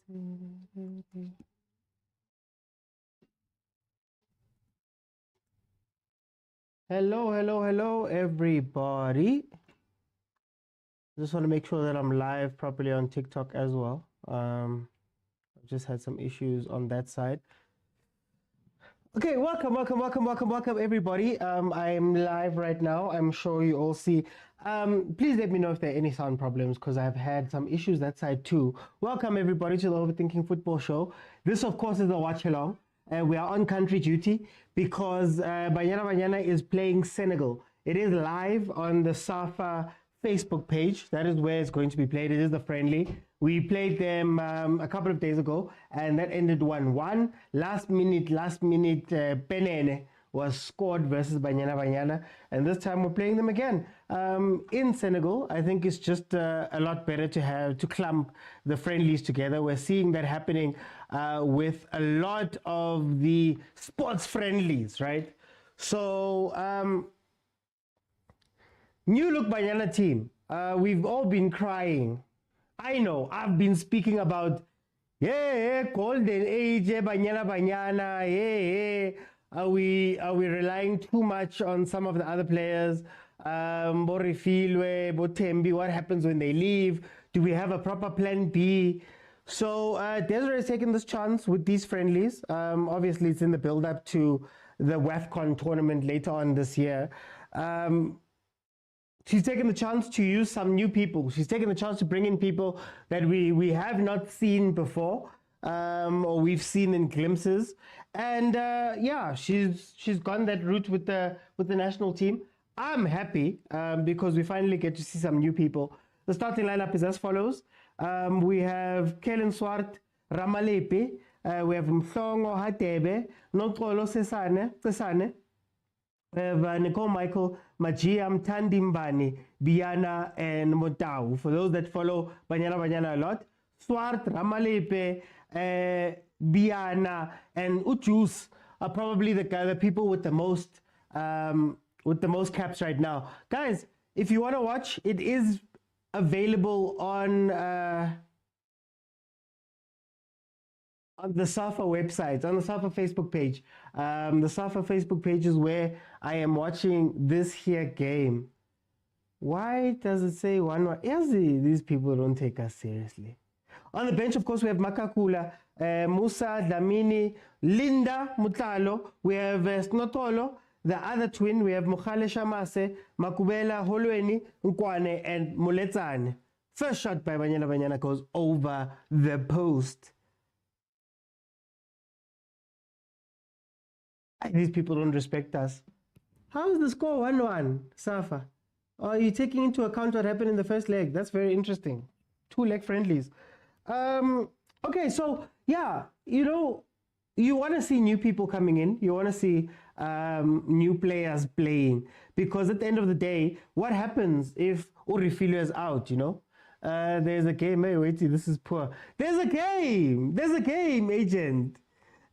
Hello, hello, hello, everybody. Just want to make sure that I'm live properly on TikTok as well. I've just had some issues on that side. Okay, welcome, everybody. I'm live right now. I'm sure you all see. Please let me know if there are any sound problems because I've had some issues that side too. Welcome, everybody, to the Overthinking Football Show. This, of course, is a watch along. We are on country duty because Banyana Banyana is playing Senegal. It is live on the Safa Facebook page. That is where it's going to be played. It is the friendly. We played them a couple of days ago, and that ended 1-1. Last minute, Penene was scored versus Banyana Banyana, and this time we're playing them again in Senegal. I think it's just a lot better to clump the friendlies together. We're seeing that happening with a lot of the sports friendlies, right? So new look Banyana team. We've all been crying. I know, I've been speaking about, golden age, Banyana Banyana, Are we relying too much on some of the other players? Borifilwe, Botembi, what happens when they leave? Do we have a proper plan B? So Desiree has taken this chance with these friendlies. Obviously, it's in the build-up to the WAFCON tournament later on this year. She's taken the chance to use some new people. She's taken the chance to bring in people that we have not seen before, or we've seen in glimpses. And yeah, she's gone that route with the national team. I'm happy because we finally get to see some new people. The starting lineup is as follows. We have Kellen Swart Ramalepe. We have Mhlongo Hatebe, Nokolo Cesane. We have Nicole Michael, Majia Mtandimbani, Banyana, and Motaung. For those that follow Banyana Banyana a lot, Swart, Ramalepe, Banyana, and Uchus are probably the people with the most caps right now. Guys, if you want to watch, it is available on the Safa website, on the Safa Facebook page. The Safa Facebook page is where I am watching this here game. Why does it say 1-1? Yes, these people don't take us seriously. On the bench, of course, we have Makakula, Musa, Dlamini, Linda Mutlalo. We have Snotolo, the other twin. We have Mukhale Shamase, Makubela, Holweni, Nkwane, and Muletsane. First shot by Banyana Banyana goes over the post. These people don't respect us. How is the score 1-1, Safa? Are you taking into account what happened in the first leg? That's very interesting. 2 leg friendlies. Okay, so yeah, you know, you want to see new people coming in. You want to see new players playing. Because at the end of the day, what happens if Orifilio is out, you know? There's a game. Hey, wait, this is poor. There's a game, agent.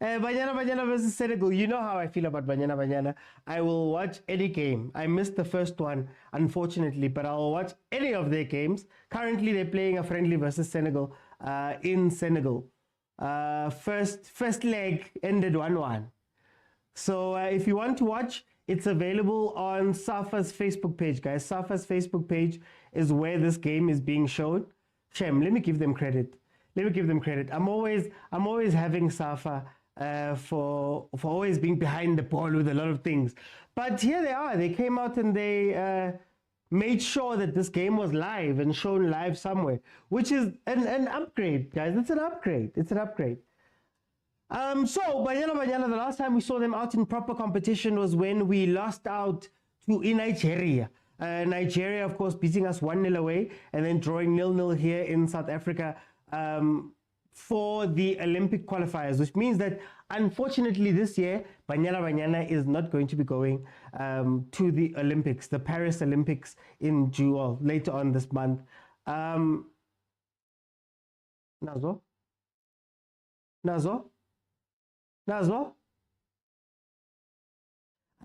Banyana Banyana versus Senegal. You know how I feel about Banyana Banyana. I will watch any game. I missed the first one, unfortunately, but I'll watch any of their games. Currently, they're playing a friendly versus Senegal in Senegal. First leg ended 1-1. So if you want to watch, it's available on Safa's Facebook page, guys. Safa's Facebook page is where this game is being shown. Shem, let me give them credit. I'm always having Safa for always being behind the ball with a lot of things. But here they are. They came out and they made sure that this game was live and shown live somewhere, which is an upgrade, guys. It's an upgrade. So Banyana Banyana, the last time we saw them out in proper competition was when we lost out to Nigeria. Nigeria, of course, beating us 1-0 away and then drawing 0-0 here in South Africa for the Olympic qualifiers, which means that unfortunately this year Banyana Banyana is not going to be going to the Olympics, the Paris Olympics in June, later on this month. Nazo?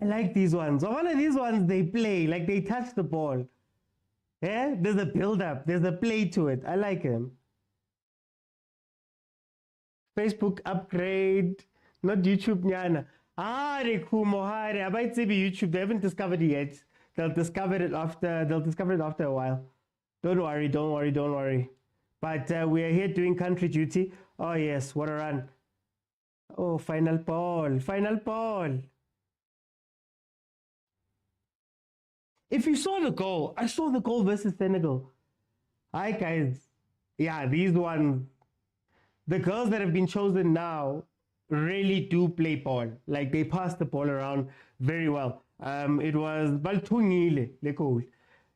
I like these ones. One of these ones, they play like they touch the ball. Yeah, there's a build-up, there's a play to it. I like them. Facebook upgrade, not YouTube nyana. YouTube. They haven't discovered it yet. They'll discover it after a while. Don't worry. But we are here doing country duty. Oh yes, what a run. Oh, final ball. If you saw the goal, I saw the goal versus Senegal. Hi guys. Yeah, these ones, the girls that have been chosen now really do play ball. Like they pass the ball around very well. It was Baltungile, le goal.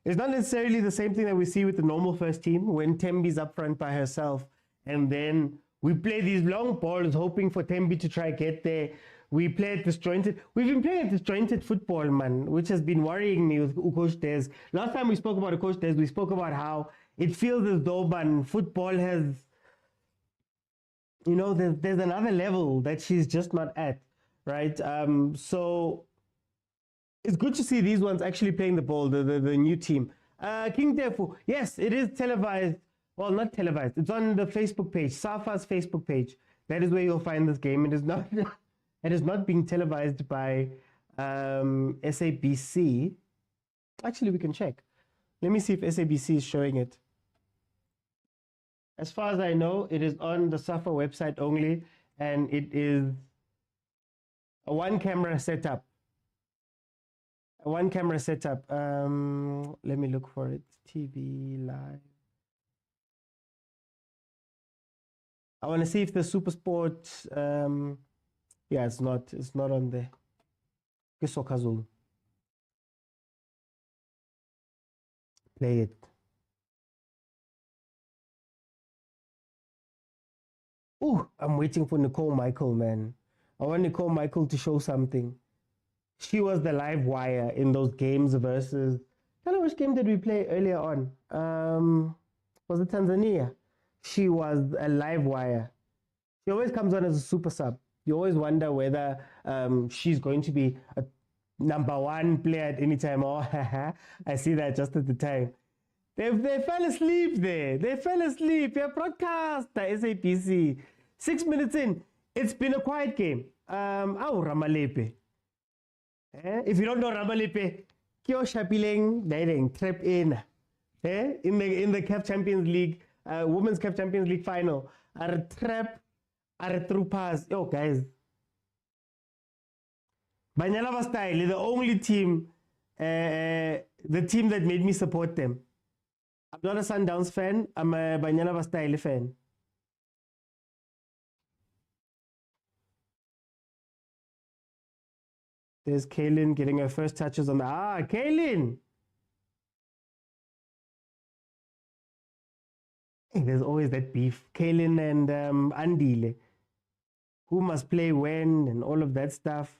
It's not necessarily the same thing that we see with the normal first team when Tembi's up front by herself. And then we play these long balls hoping for Tembi to try get there. We play at disjointed. We've been playing at disjointed football, man, which has been worrying me with Coach Des. Last time we spoke about Coach Des, we spoke about how it feels as though, man, football has, you know, there's another level that she's just not at, right? So it's good to see these ones actually playing the ball, the new team. King Tefu, yes, it is televised. Well, not televised. It's on the Facebook page, Safa's Facebook page. That is where you'll find this game. It is not. It is not being televised by SABC. Actually, we can check. Let me see if SABC is showing it. As far as I know, it is on the Safa website only, and it is a one-camera setup. Let me look for it. TV live. I want to see if the supersport. Yeah, it's not on there. Play it. Oh, I'm waiting for Nicole Michael, man. I want Nicole Michael to show something. She was the live wire in those games versus. I don't know which game did we play earlier on. Was it Tanzania? She was a live wire. She always comes on as a super sub. You always wonder whether she's going to be a number one player at any time. Oh, I see that just at the time. They fell asleep there. They fell asleep. Yeah, broadcast the SABC. 6 minutes in, it's been a quiet game. Ramalepe. If you don't know Ramalepe, Kyo Shapileng, Daideng, trap in. In the CAF Champions League, Women's CAF Champions League final. Are trap. Are through pass. Yo, guys. Banyana Banyana, the only team, the team that made me support them. I'm not a Sundowns fan. I'm a Banyana Banyana fan. There's Kaylin getting her first touches on the. Kaylin! Hey, there's always that beef. Kaylin and Andile. Who must play when and all of that stuff.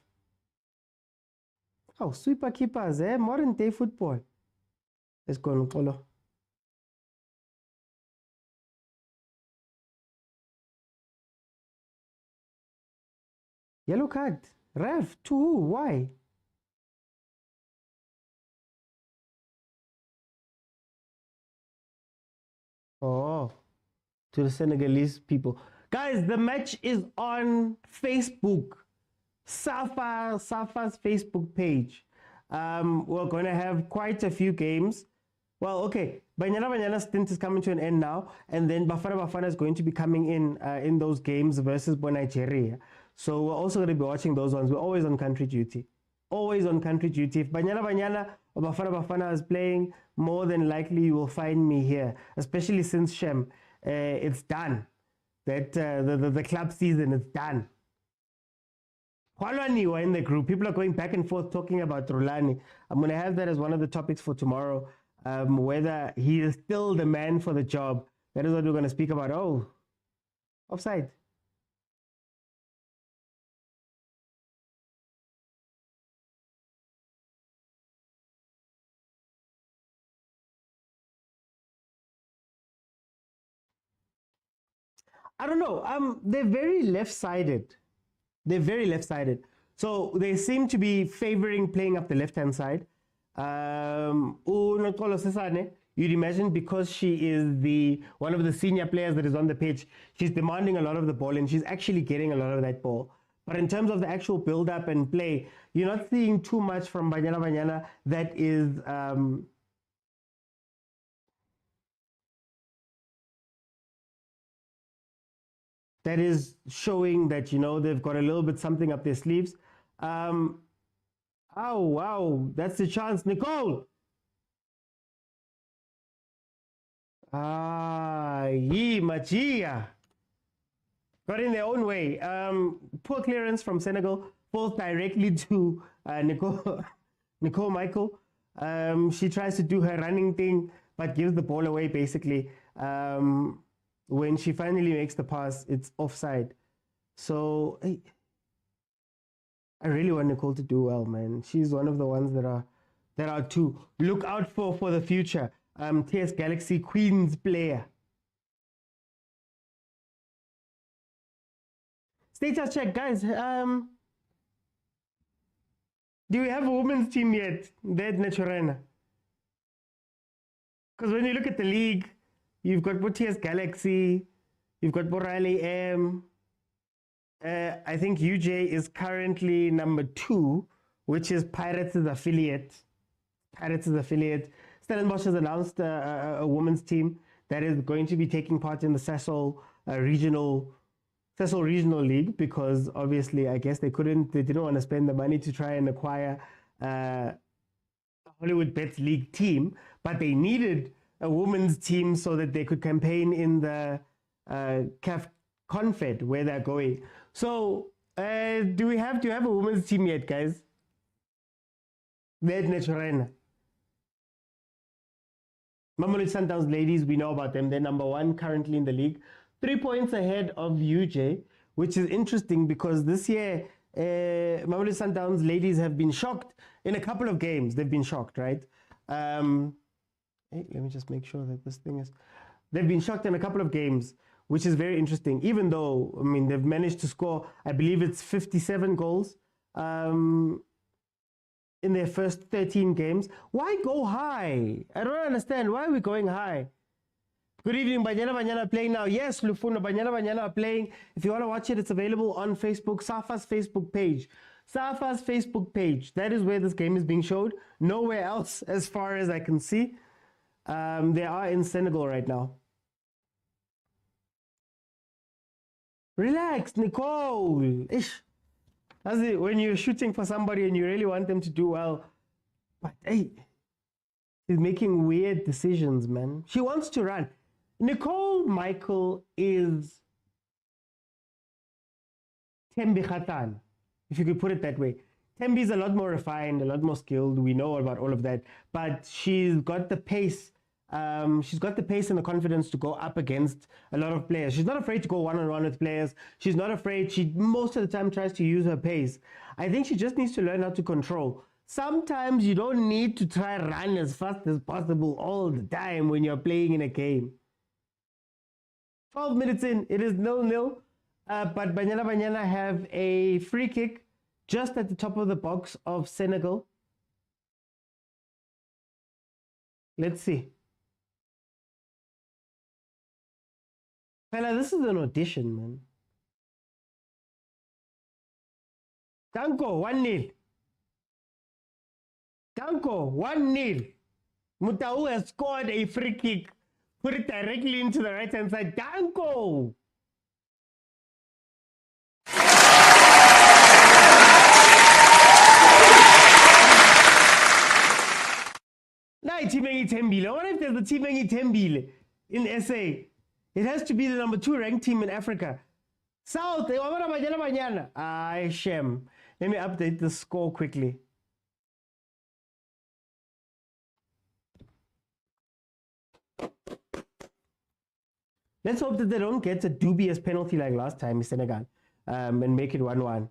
Oh, sweeper keepers, modern day football. Let's go, Nkolo. Yellow card. Ref, to who? Why? Oh, to the Senegalese people. Guys, the match is on Facebook. Safa's Facebook page. We're going to have quite a few games. Well, okay. Banyana Banyana stint is coming to an end now. And then Bafana is going to be coming in those games versus Nigeria. So we're also going to be watching those ones. We're always on country duty. Always on country duty. If Banyana Banyana or Bafana is playing, more than likely you will find me here. Especially since Shem, it's done. That the club season is done. Rulani were in the group. People are going back and forth talking about Rulani. I'm going to have that as one of the topics for tomorrow. Whether he is still the man for the job. That is what we're going to speak about. Oh, offside. I don't know. They're very left-sided. They're very left-sided. So they seem to be favoring playing up the left-hand side. you'd imagine because she is one of the senior players that is on the pitch, she's demanding a lot of the ball and she's actually getting a lot of that ball. But in terms of the actual build-up and play, you're not seeing too much from Banyana Banyana that is showing that, you know, they've got a little bit something up their sleeves. Oh, wow, that's the chance. Nicole! Machia. Got in their own way. Poor clearance from Senegal, falls directly to Nicole Michael. She tries to do her running thing, but gives the ball away basically. When she finally makes the pass, it's offside. So I really want Nicole to do well, man. She's one of the ones that are to look out for the future. TS Galaxy Queens player. Status check, guys. Do we have a women's team yet? Dead Naturena. Because when you look at the league, you've got TS Galaxy, you've got Borale M. I think UJ is currently number 2, which is Pirates' affiliate. Stellenbosch has announced a women's team that is going to be taking part in the Sasol Regional League, because obviously I guess they didn't want to spend the money to try and acquire a Hollywood Bets League team, but they needed a women's team so that they could campaign in the CAF Confed where they're going. So do we have to have a women's team yet, guys? Dead Naturena. Mamelodi Sundowns ladies, we know about them. They're number 1 currently in the league. 3 points ahead of UJ, which is interesting because this year, Mamelodi Sundowns ladies have been shocked in a couple of games. They've been shocked, right? Hey, let me just make sure that this thing is... They've been shocked in a couple of games, which is very interesting, even though, I mean, they've managed to score, I believe it's 57 goals in their first 13 games. Why go high? I don't understand. Why are we going high? Good evening, Banyana Banyana playing now. Yes, Lufuna, Banyana Banyana are playing. If you want to watch it, it's available on Facebook, Safa's Facebook page. Safa's Facebook page. That is where this game is being showed. Nowhere else, as far as I can see. They are in Senegal right now. Relax, Nicole. Ish. That's it. When you're shooting for somebody and you really want them to do well, but hey, she's making weird decisions, man. She wants to run. Nicole Michael is Tembi Khatan, if you could put it that way. Tembi is a lot more refined, a lot more skilled. We know about all of that, but she's got the pace. She's got the pace and the confidence to go up against a lot of players. She's not afraid to go one-on-one with players. She's not afraid. She most of the time tries to use her pace. I think she just needs to learn how to control. Sometimes you don't need to try run as fast as possible all the time when you're playing in a game. 12 minutes in, it is 0-0. But Banyana Banyana have a free kick just at the top of the box of Senegal. Let's see. Fella, this is an audition, man. Danko, 1-0. Danko, 1-0. Motaung has scored a free kick. Put it directly into the right-hand side. Danko! Now, Timengi Tembile. I wonder if there's the Timengi Tembile in SA. It has to be the number 2 ranked team in Africa. South, Banyana Banyana. Ay, Shem. Let me update the score quickly. Let's hope that they don't get a dubious penalty like last time in Senegal and make it 1-1.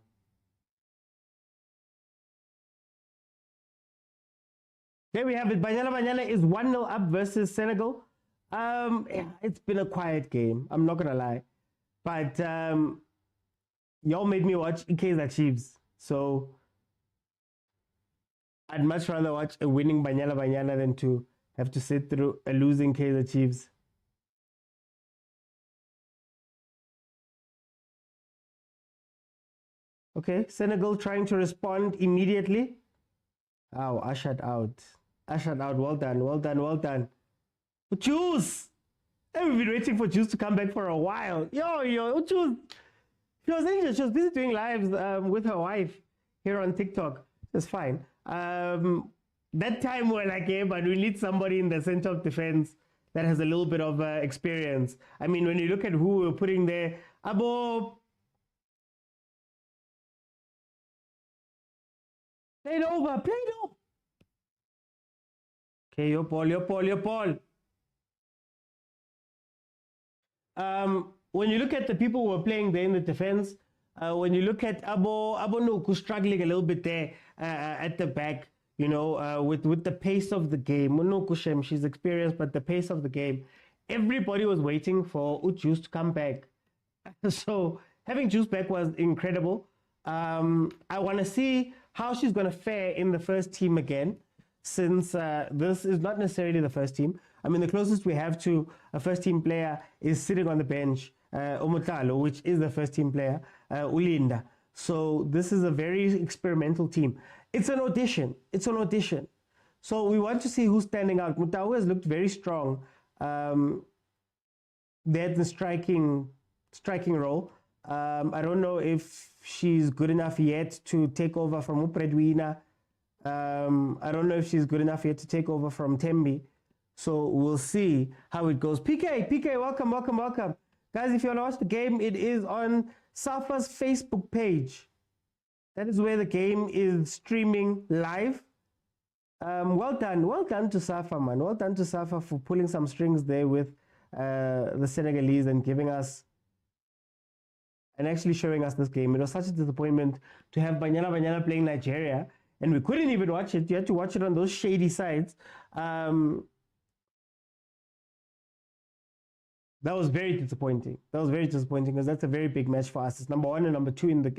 There we have it. Banyana Banyana is 1-0 up versus Senegal. Yeah, it's been a quiet game. I'm not going to lie. But y'all made me watch Kaizer Chiefs. So I'd much rather watch a winning Banyana Banyana than to have to sit through a losing Kaizer Chiefs. Okay, Senegal trying to respond immediately. Oh, ushered out. Ushered out. Well done, well done, well done. Juice! Hey, we've been waiting for Juice to come back for a while. Yo, Juice! She was injured. She was busy doing lives with her wife here on TikTok. It's fine. That time we're like, yeah, but we need somebody in the center of defense that has a little bit of experience. I mean, when you look at who we're putting there, Abo, play it over, play it over. Okay, your ball. When you look at the people who are playing there in the defense, when you look at Abo Nuku struggling a little bit there at the back, you know, with the pace of the game. Nuku she's experienced, but the pace of the game, everybody was waiting for Juice to come back. So having Juice back was incredible. I want to see how she's going to fare in the first team again, since this is not necessarily the first team. I mean, the closest we have to a first team player is sitting on the bench, Omotalo, which is the first team player, Ulinda. So this is a very experimental team. It's an audition. It's an audition. So we want to see who's standing out. Motaung has looked very strong. They had the striking role. I don't know if she's good enough yet to take over from Upredwina. I don't know if she's good enough yet to take over from Tembi. So we'll see how it goes. PK, welcome. Guys, if you want to watch the game, it is on Safa's Facebook page. That is where the game is streaming live. Well done to Safa, man. Well done to Safa for pulling some strings there with the Senegalese and giving us and actually showing us this game. It was such a disappointment to have Banyana Banyana playing Nigeria, and we couldn't even watch it. You had to watch it on those shady sites. That was very disappointing. Because that's a very big match for us. It's number one and number two in the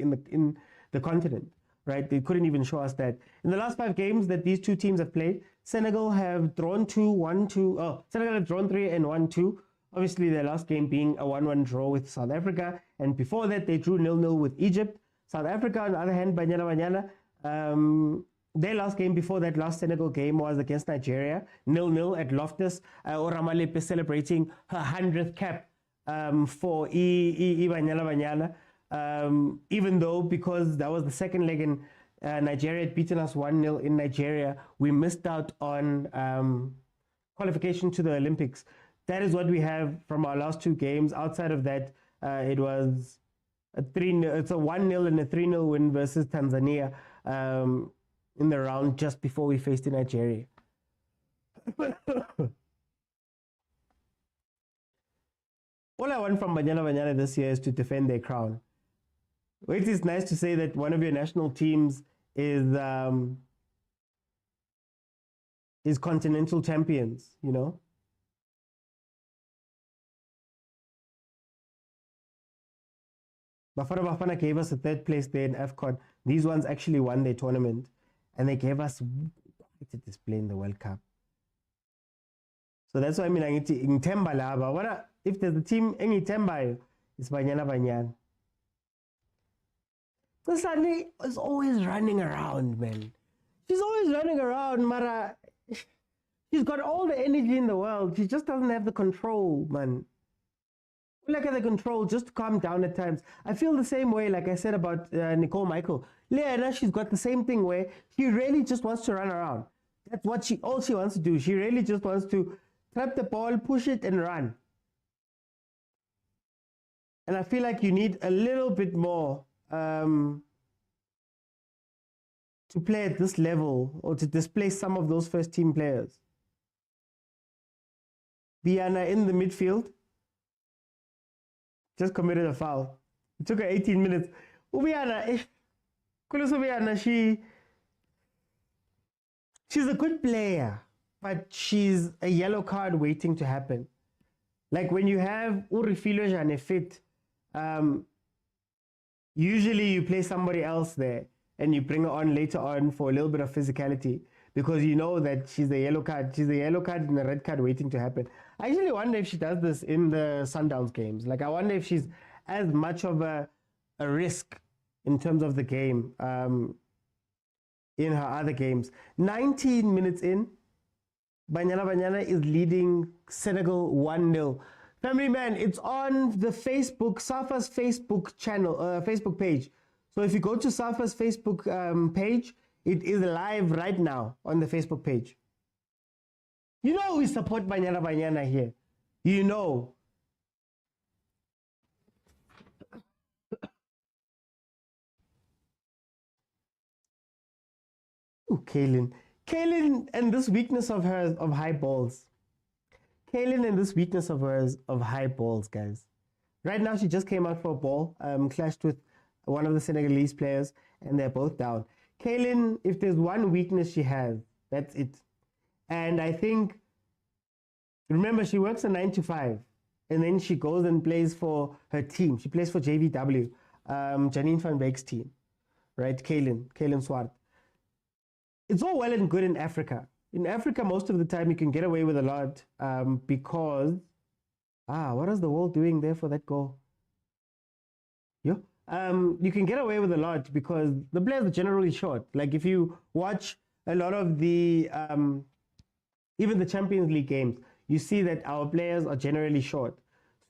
continent, right? They couldn't even show us that. In the last 5 games that these two teams have played, Senegal have drawn 2, 1-2. Oh, Senegal have drawn 3 and 1-2. Obviously, their last game being a 1-1 draw with South Africa, and before that they drew 0-0 with Egypt. South Africa, on the other hand, Banyana Banyana, their last game before that last Senegal game was against Nigeria, 0-0 at Loftus. Oramalepe celebrating her 100th cap for Banyana Banyana. Even though, because that was the second leg and Nigeria had beaten us 1-0 in Nigeria, we missed out on qualification to the Olympics. That is what we have from our last 2 games. Outside of that, it was a 3-0. It's a 1-0 and a 3-0 win versus Tanzania in the round just before we faced Nigeria. All I want from Banyana Banyana this year is to defend their crown. It is nice to say that one of your national teams is continental champions, you know. Bafana gave us a 3rd place there in AFCON. These ones actually won their tournament, and they gave us quite a display in the World Cup. So that's why I mean, if there's a team, any Temba, it's Banyana Banyana. Kusani is always running around, man. She's always running around, Mara. She's got all the energy in the world. She just doesn't have the control, man. Like at the control, just to calm down at times. I feel the same way, like I said about Nicole Michael. Leana, she's got the same thing where she really just wants to run around. That's what all she wants to do. She really just wants to trap the ball, push it, and run. And I feel like you need a little bit more to play at this level or to displace some of those first team players. Banyana in the midfield just committed a foul. It took her 18 minutes. Banyana, she's a good player, but she's a yellow card waiting to happen. Like when you have Urifilo Jane fit, usually you play somebody else there and you bring her on later on for a little bit of physicality. because you know that she's a yellow card. She's a yellow card and a red card waiting to happen. I actually wonder if she does this in the Sundowns games. Like, I wonder if she's as much of a risk in terms of the game in her other games. 19 minutes in, Banyana Banyana is leading Senegal 1-0. Family man, it's on the Facebook, Safa's Facebook channel, Facebook page. So if you go to Safa's Facebook page, it is live right now on the Facebook page. You know we support Banyana Banyana here. You know. Ooh, Kaylin. Kaylin and this weakness of hers of high balls. Kaylin and this weakness of hers of high balls, guys. Right now, she just came out for a ball, clashed with one of the Senegalese players, and they're both down. Kaylin, if there's one weakness she has, that's it. And I think, remember, she works a 9 to 5, and then she goes and plays for her team. She plays for JVW, Janine van Beek's team, right? Kaylin Swart. It's all well and good in Africa. In Africa, most of the time, you can get away with a lot because, what is the world doing there for that goal? Yeah. You can get away with a lot because the players are generally short. Like if you watch a lot of the, even the Champions League games, you see that our players are generally short.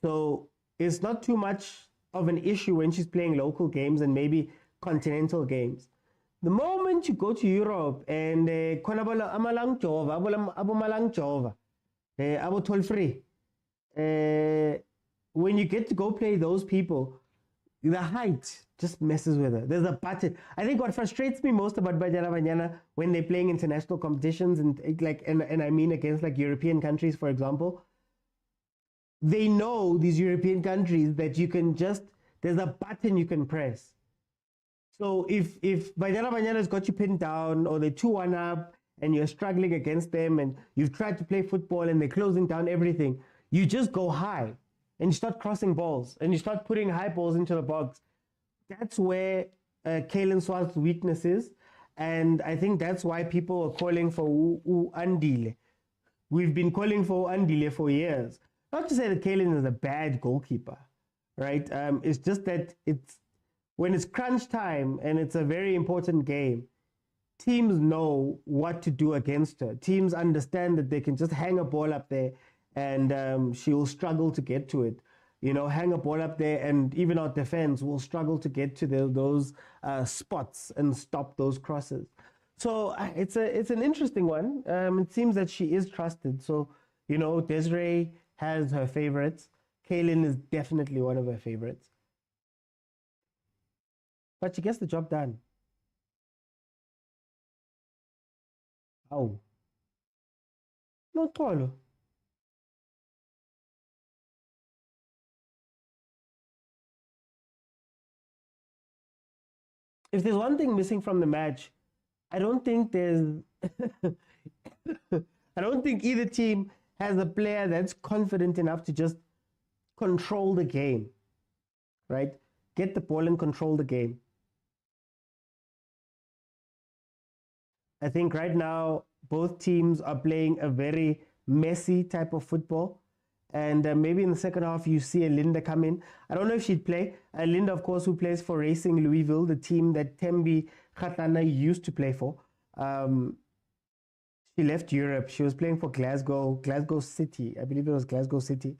So it's not too much of an issue when she's playing local games and maybe continental games. The moment you go to Europe and when you get to go play those people, the height just messes with her. There's a button. I think what frustrates me most about Banyana Banyana when they're playing international competitions and I mean against like European countries, for example, they know these European countries that you can just, there's a button you can press. So if Banyana Banyana's got you pinned down or they're 2-1 up and you're struggling against them and you've tried to play football and they're closing down everything, you just go high and you start crossing balls and you start putting high balls into the box. That's where Kaylin Swart's weakness is. And I think that's why people are calling for Andile. We've been calling for Andile for years. Not to say that Kaylin is a bad goalkeeper, right? It's just that when it's crunch time and it's a very important game, teams know what to do against her. Teams understand that they can just hang a ball up there and she will struggle to get to it. You know, hang a ball up there and even our defense will struggle to get to those spots and stop those crosses. So it's an interesting one. It seems that she is trusted. So, you know, Desiree has her favorites. Kaylin is definitely one of her favorites. But she gets the job done. Oh. No tolo. If there's one thing missing from the match, I don't think there's I don't think either team has a player that's confident enough to just control the game. Right? Get the ball and control the game. I think right now both teams are playing a very messy type of football. And maybe in the second half you see a Linda come in. I don't know if she'd play. Linda, of course, who plays for Racing Louisville, the team that Tembi Khatlana used to play for. She left Europe. She was playing for Glasgow City. I believe it was Glasgow City.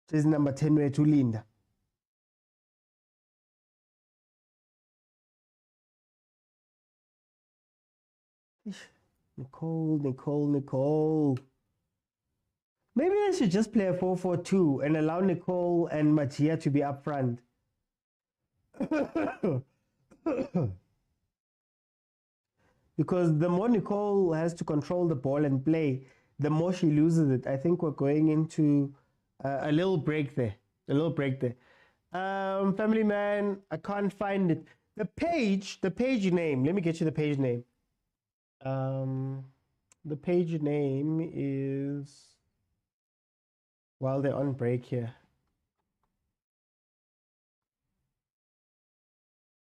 She's number 10 to Linda. Nicole. Maybe I should just play a 4-4-2 and allow Nicole and Matia to be up front. Because the more Nicole has to control the ball and play, the more she loses it. I think we're going into a little break there. Family man, I can't find it. The page name. Let me get you the page name. The page name is, while they're on break here,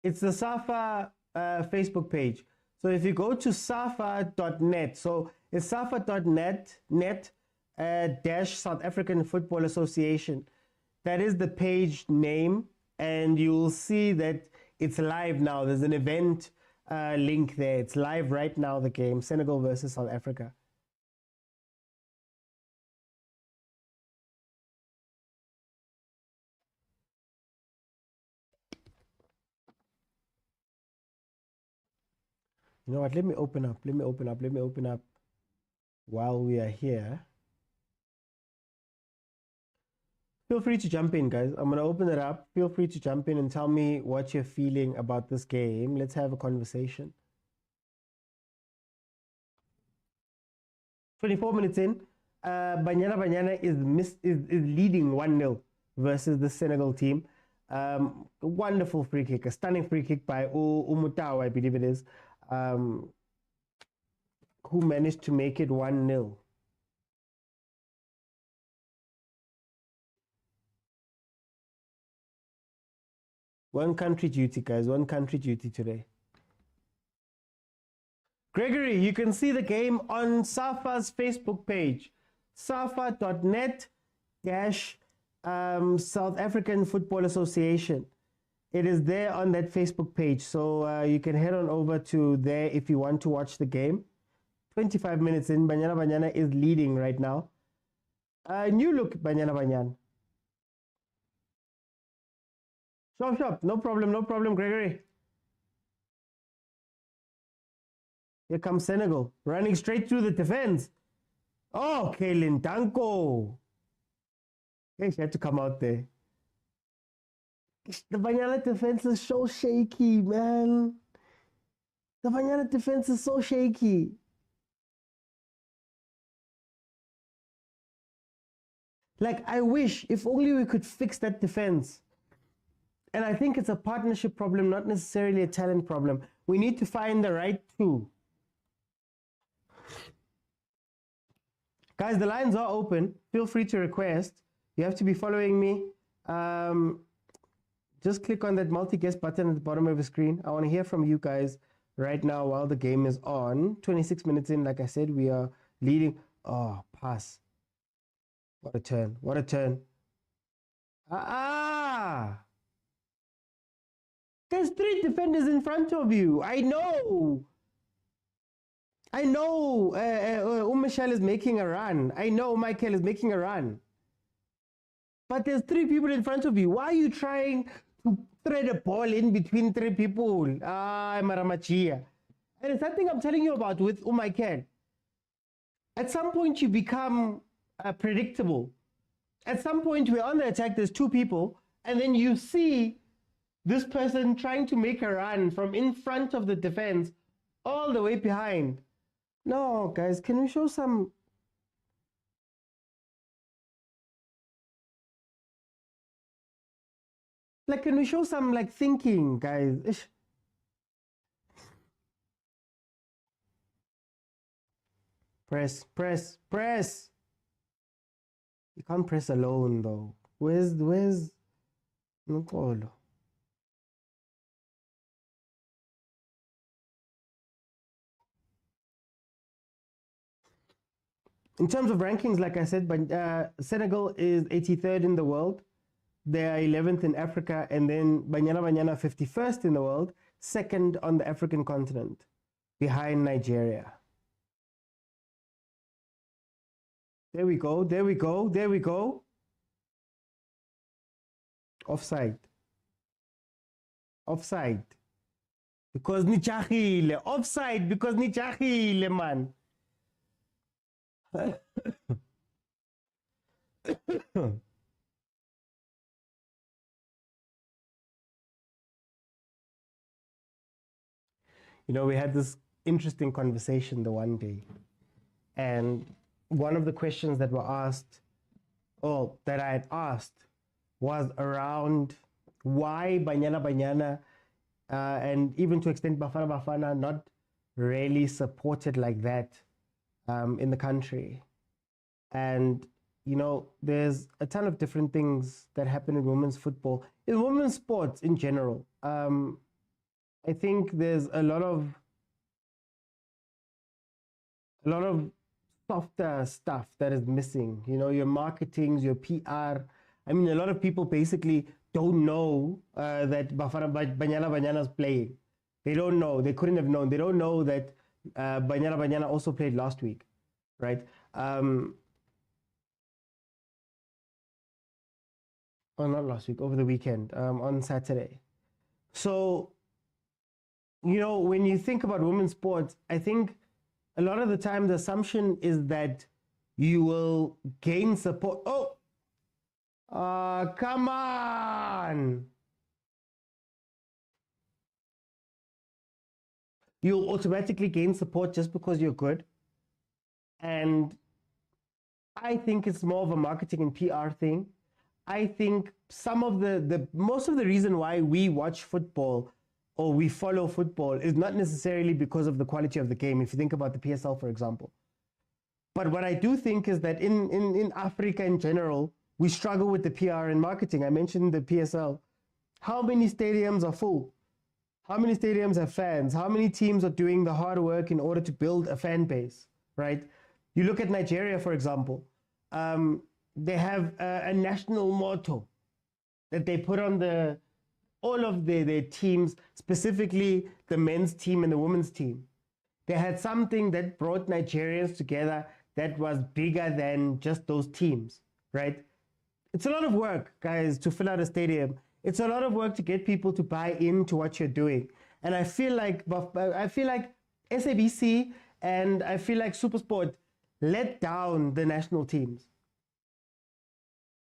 it's the Safa Facebook page. So if you go to safa.net, so it's safa.net dash South African Football Association. That is the page name, and you'll see that it's live now. There's an event link there. It's live right now, the game, Senegal versus South Africa. You know what? Let me open up while we are here. Feel free to jump in, guys. I'm going to open it up. Feel free to jump in and tell me what you're feeling about this game. Let's have a conversation. 24 minutes in, Banyana Banyana is leading 1-0 versus the Senegal team. Wonderful free kick, a stunning free kick by Motaung, I believe it is, who managed to make it 1-0. One country duty, guys. One country duty today. Gregory, you can see the game on SAFA's Facebook page. safa.net dash South African Football Association. It is there on that Facebook page. So you can head on over to there if you want to watch the game. 25 minutes in, Banyana Banyana is leading right now. New look, Banyana Banyana. Shop. No problem, Gregory. Here comes Senegal, running straight through the defense. Oh, Kaylin Danko. Hey, she had to come out there. The Banyana defense is so shaky, man. The Banyana defense is so shaky. Like, I wish, if only we could fix that defense. And I think it's a partnership problem, not necessarily a talent problem. We need to find the right two. Guys, the lines are open. Feel free to request. You have to be following me. Just click on that multi-guest button at the bottom of the screen. I want to hear from you guys right now while the game is on. 26 minutes in, like I said, we are leading. Oh, pass. What a turn. What a turn. There's 3 defenders in front of you. I know. Michelle is making a run. I know Michael is making a run. But there's 3 people in front of you. Why are you trying to thread a ball in between 3 people? Maramachia. And it's something I'm telling you about with Michael. At some point, you become predictable. At some point, we're on the attack. There's 2 people. And then you see this person trying to make a run from in front of the defense all the way behind. No, guys, can we show some... Like, can we show some, like, thinking, guys? Ish. Press. You can't press alone, though. Where's... Nkolo? In terms of rankings, like I said, Senegal is 83rd in the world. They are 11th in Africa, and then Banyana Banyana 51st in the world, 2nd on the African continent, behind Nigeria. There we go. Offside. Because nichachile. Offside because nichachile, man. You know, we had this interesting conversation the one day, and one of the questions that were asked, or that I had asked, was around why Banyana Banyana and even to extent Bafana not really supported like that in the country. And you know, there's a ton of different things that happen in women's football, in women's sports in general. I think there's a lot of a lot of softer stuff that is missing. You know, your marketings, your PR. I mean, a lot of people basically don't know that Banyana Banyana is playing. They don't know. They couldn't have known. They don't know that Banyana Banyana also played last week, right? Oh, not last week, over the weekend, on Saturday. So, you know, when you think about women's sports, I think a lot of the time the assumption is that you will gain support. Oh, come on. You'll automatically gain support just because you're good. And I think it's more of a marketing and PR thing. I think some of most of the reason why we watch football or we follow football is not necessarily because of the quality of the game, if you think about the PSL, for example. But what I do think is that in Africa in general, we struggle with the PR and marketing. I mentioned the PSL. How many stadiums are full? How many stadiums have fans? How many teams are doing the hard work in order to build a fan base, right? You look at Nigeria, for example. They have a national motto that they put on all of their teams, specifically the men's team and the women's team. They had something that brought Nigerians together that was bigger than just those teams, right? It's a lot of work, guys, to fill out a stadium. It's a lot of work to get people to buy into what you're doing. And I feel like SABC and I feel like Supersport let down the national teams.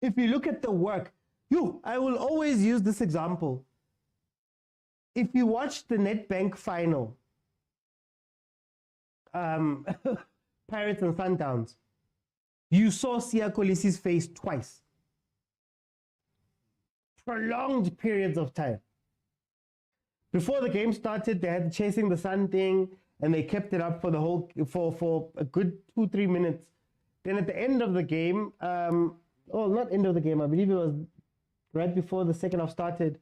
If you look at the work, I will always use this example. If you watch the Nedbank final, Pirates and Sundowns, you saw Siya Kolisi's face twice. Prolonged periods of time. Before the game started, they had the chasing the sun thing, and they kept it up for a good 2-3 minutes. Then at the end of the game, not end of the game, I believe it was right before the second half started,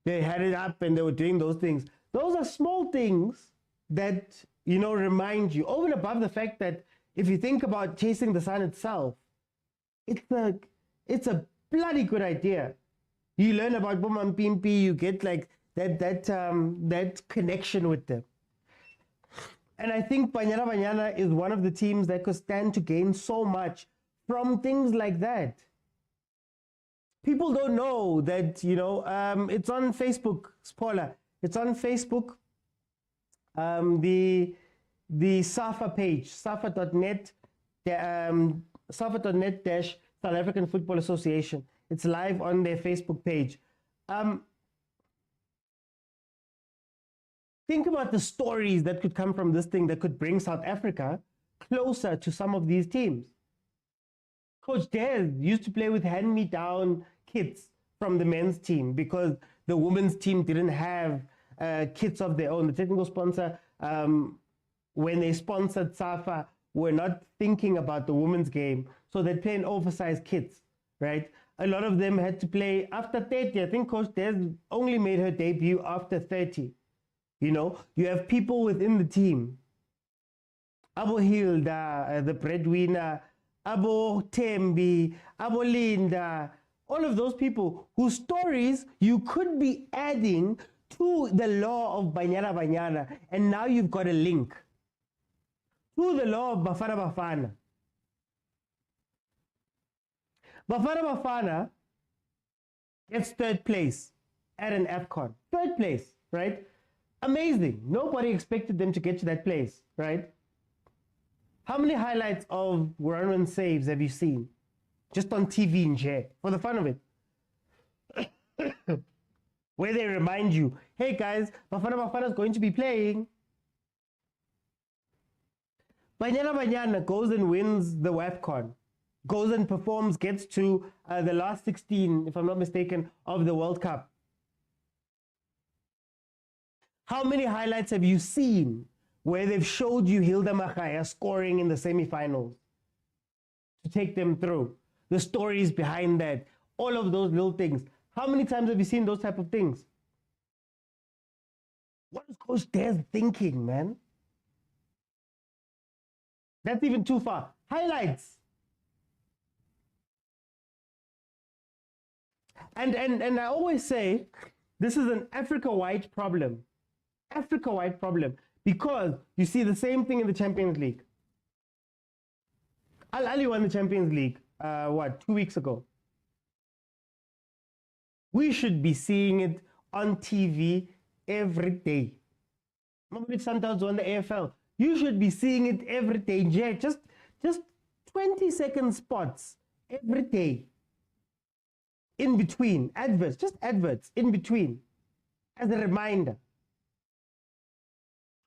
they had it up and they were doing those things. Those are small things that, you know, remind you, over and above the fact that if you think about chasing the sun itself, it's a bloody good idea. You learn about Bomampimpi, you get like that connection with them. And I think Banyana Banyana is one of the teams that could stand to gain so much from things like that. People don't know that, you know, it's on Facebook, spoiler, it's on Facebook, the SAFA page, safa.net, safa.net- South African Football Association. It's live on their Facebook page. Think about the stories that could come from this thing that could bring South Africa closer to some of these teams. Coach Des used to play with hand-me-down kits from the men's team because the women's team didn't have kits of their own. The technical sponsor, when they sponsored SAFA, were not thinking about the women's game, so they'd play in oversized kits, right? A lot of them had to play after 30. I think Coach Des only made her debut after 30. You know, you have people within the team. Abo Hilda, the breadwinner, Abo Tembi, Abo Linda, all of those people whose stories you could be adding to the law of Banyana Banyana, and now you've got a link to the law of Bafana Bafana. Bafana Bafana gets third place at an AFCON. Third place, right? Amazing. Nobody expected them to get to that place, right? How many highlights of run saves have you seen? Just on TV and share, for the fun of it. Where they remind you, hey guys, Bafana Bafana is going to be playing. Banyana Banyana goes and wins the WAFCON. Goes and performs, gets to the last 16, if I'm not mistaken, of the World Cup. How many highlights have you seen where they've showed you Hilda Machaya scoring in the semifinals to take them through? The stories behind that, all of those little things. How many times have you seen those type of things? What is Coach Des thinking, man? That's even too far. Highlights. And I always say this is an Africa-wide problem. Africa-wide problem. Because you see the same thing in the Champions League. Ahly won the Champions League, 2 weeks ago. We should be seeing it on TV every day. Mamelodi Sundowns won the AFL. You should be seeing it every day. Yeah, just 20-second spots every day. In between, adverts, just adverts in between, as a reminder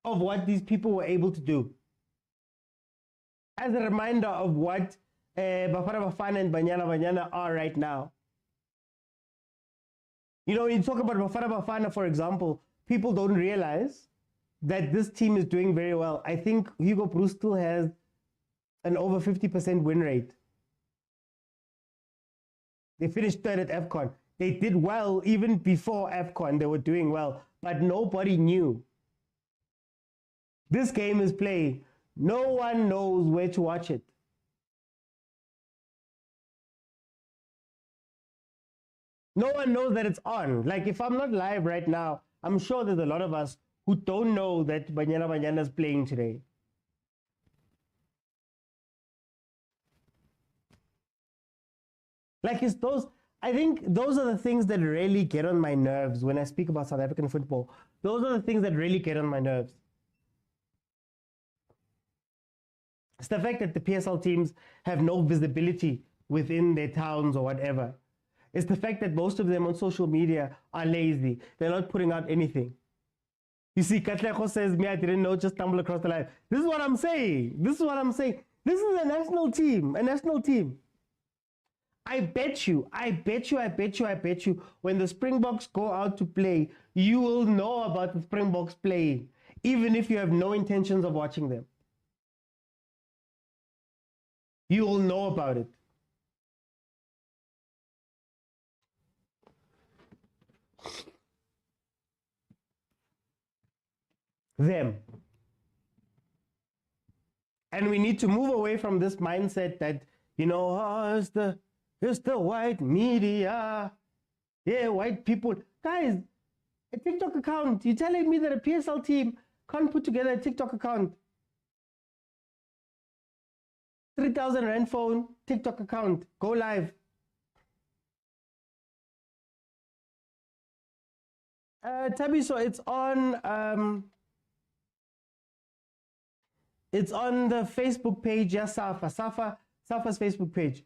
of what these people were able to do. As a reminder of what Bafana and Banyana Banyana are right now. You know, you talk about Bafana, for example, people don't realize that this team is doing very well. I think Hugo still has an over 50% win rate. They finished third at AFCON. They did well even before AFCON. They were doing well, but nobody knew. This game is playing. No one knows where to watch it. No one knows that it's on. Like, if I'm not live right now, I'm sure there's a lot of us who don't know that Banyana Banyana is playing today. Like, it's those, I think those are the things that really get on my nerves when I speak about South African football. Those are the things that really get on my nerves. It's the fact that the PSL teams have no visibility within their towns or whatever. It's the fact that most of them on social media are lazy. They're not putting out anything. You see, Katlego says, me, I didn't know, just stumble across the line. This is what I'm saying. This is what I'm saying. This is a national team. A national team. I bet you, when the Springboks go out to play, you will know about the Springboks playing, even if you have no intentions of watching them. You will know about it. Them. And we need to move away from this mindset that, you know, oh, it's the white media. Yeah, white people. Guys, a TikTok account. You're telling me that a PSL team can't put together a TikTok account? 3,000 Rand phone, TikTok account, go live. Tabi, so it's on the Facebook page, yeah, Safa's Facebook page.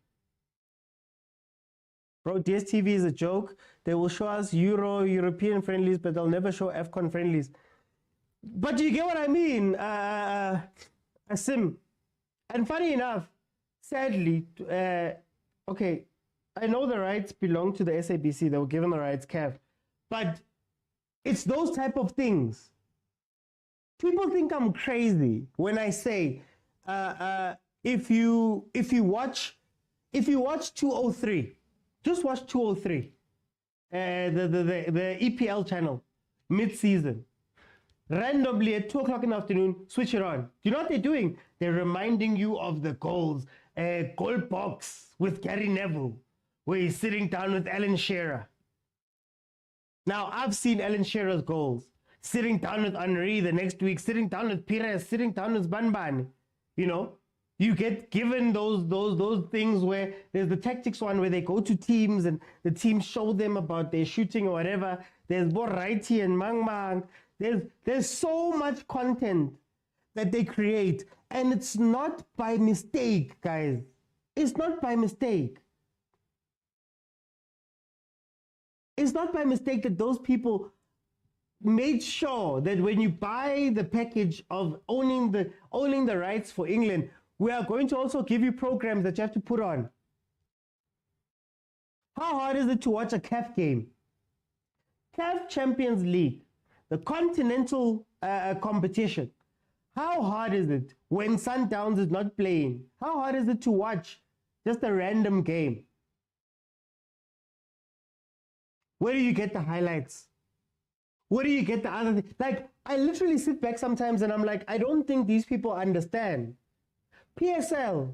Bro, DSTV is a joke. They will show us European friendlies, but they'll never show AFCON friendlies. But you get what I mean, Asim. And funny enough, sadly, okay, I know the rights belong to the SABC. They were given the rights, CAF. But it's those type of things. People think I'm crazy when I say, if you watch 203, just watch 203, the EPL channel, mid-season. Randomly at 2 o'clock in the afternoon, switch it on. Do you know what they're doing? They're reminding you of the goals. Goal box with Gary Neville, where he's sitting down with Alan Shearer. Now, I've seen Alan Shearer's goals. Sitting down with Henry the next week, sitting down with Pires, sitting down with Banban. You know, you get given those things where there's the tactics one where they go to teams and the teams show them about their shooting or whatever. There's Boraiti and Mang Mang. There's so much content that they create, and it's not by mistake, guys. It's not by mistake. It's not by mistake that those people made sure that when you buy the package of owning the rights for England, we are going to also give you programs that you have to put on. How hard is it to watch a CAF game? CAF Champions League, the continental competition. How hard is it when Sundowns is not playing? How hard is it to watch just a random game? Where do you get the highlights? Where do you get the other thing? Like, I literally sit back sometimes and I'm like, I don't think these people understand. PSL.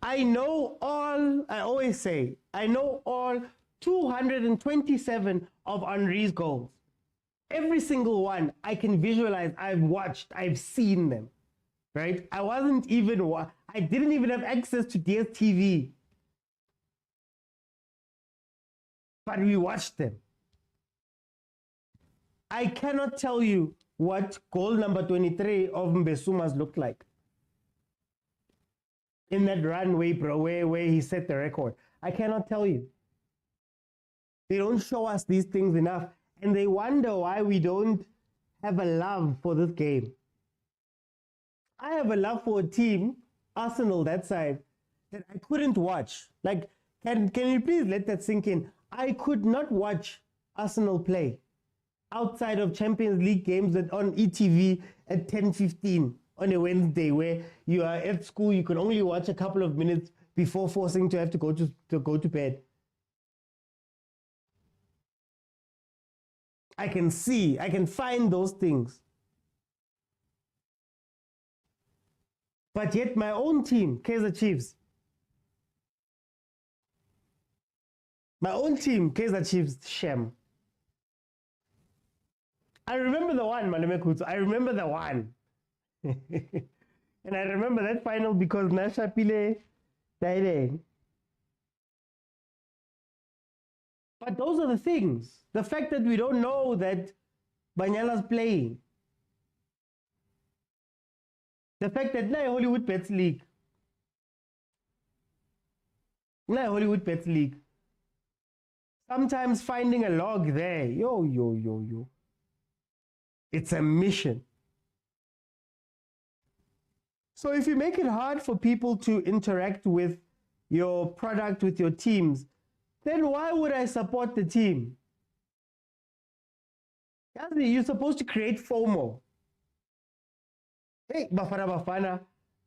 I know all, I always say, I know all 227 of Henri's goals. Every single one I can visualize, I've watched, I've seen them, right? I didn't even have access to dstv, but we watched them. I cannot tell you what goal number 23 of Mbesuma's looked like in that runway, bro, where he set the record. I cannot tell you. They don't show us these things enough, and they wonder why we don't have a love for this game. I have a love for a team, Arsenal, that side, that I couldn't watch. Like, can you please let that sink in? I could not watch Arsenal play outside of Champions League games that on ETV at 10:15 on a Wednesday, where you are at school, you can only watch a couple of minutes before forcing to have to go to bed. I can find those things. But yet my own team, Kaizer Chiefs, shame. I remember the one, Malemekutsu. I remember the one. And I remember that final because Nasha Pile died. But those are the things. The fact that we don't know that Banyana's playing. The fact that Hollywood Bets League. Sometimes finding a log there. Yo. It's a mission. So if you make it hard for people to interact with your product, with your teams, then why would I support the team? You're supposed to create FOMO. Hey, Bafana,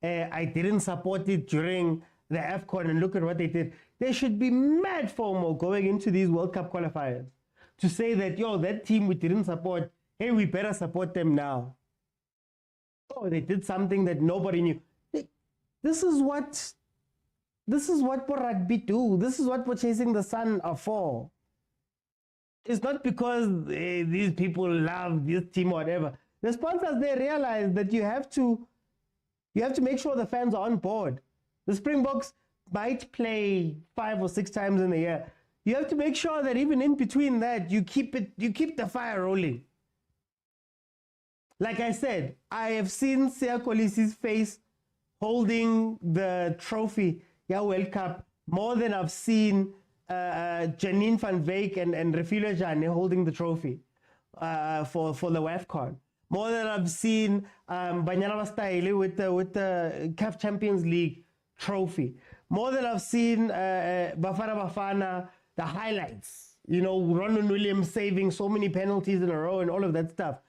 I didn't support it during the AFCON, and look at what they did. There should be mad FOMO going into these World Cup qualifiers to say that, that team we didn't support, hey, we better support them now. Oh, they did something that nobody knew. This is what rugby do. This is what we're chasing the sun are for. It's not because these people love this team or whatever. The sponsors, they realize that you have to make sure the fans are on board. The Springboks might play 5 or 6 times in a year. You have to make sure that even in between that, you keep the fire rolling. Like I said, I have seen Siya Kolisi's face holding the trophy, World Cup, more than I've seen Janine van Wyk and Refilwe Jane holding the trophy for the WAFCON. More than I've seen Banyana Banyana with the CAF Champions League trophy. More than I've seen Bafana, the highlights. Ronwen Williams saving so many penalties in a row and all of that stuff.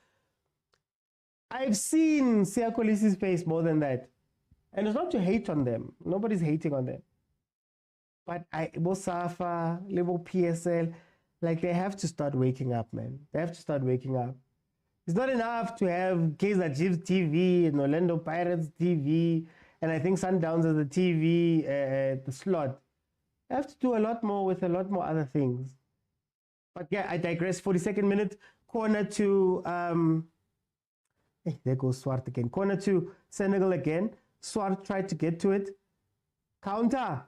I've seen Siya Kolisi's face more than that. And it's not to hate on them. Nobody's hating on them. But Safa, Libo PSL, like they have to start waking up, man. They have to start waking up. It's not enough to have Kaizer Chiefs TV and Orlando Pirates TV, and I think Sundowns as the TV, the slot. They have to do a lot more with a lot more other things. But yeah, I digress. 42nd minute, corner to there goes Swart again. Corner to Senegal again. Swart tried to get to it. Counter.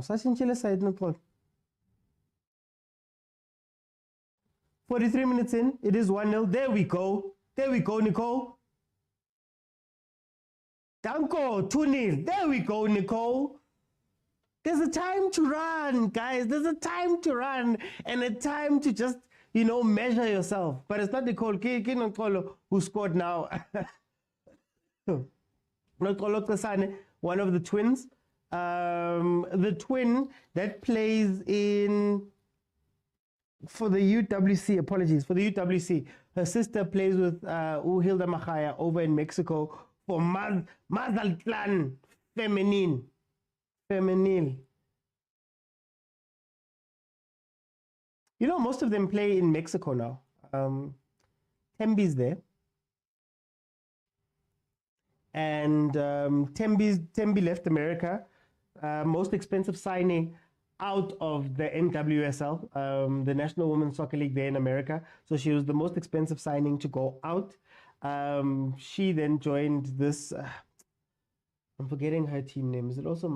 Such in side no call. 43 minutes in, it is 1-0. There we go, Nicole. Danko, 2-0. There we go, Nicole. There's a time to run, guys. There's a time to run and a time to just, measure yourself. But it's not Nicole who scored now. One of the twins. The twin that plays for the UWC, apologies, for the UWC. Her sister plays with Hilda Machaya over in Mexico for Mazatlán Femenil. You know, most of them play in Mexico now. Tembi's there. And Tembi left America. Most expensive signing out of the NWSL, the National Women's Soccer League there in America. So she was the most expensive signing to go out. She then joined this, I'm forgetting her team name. Is it also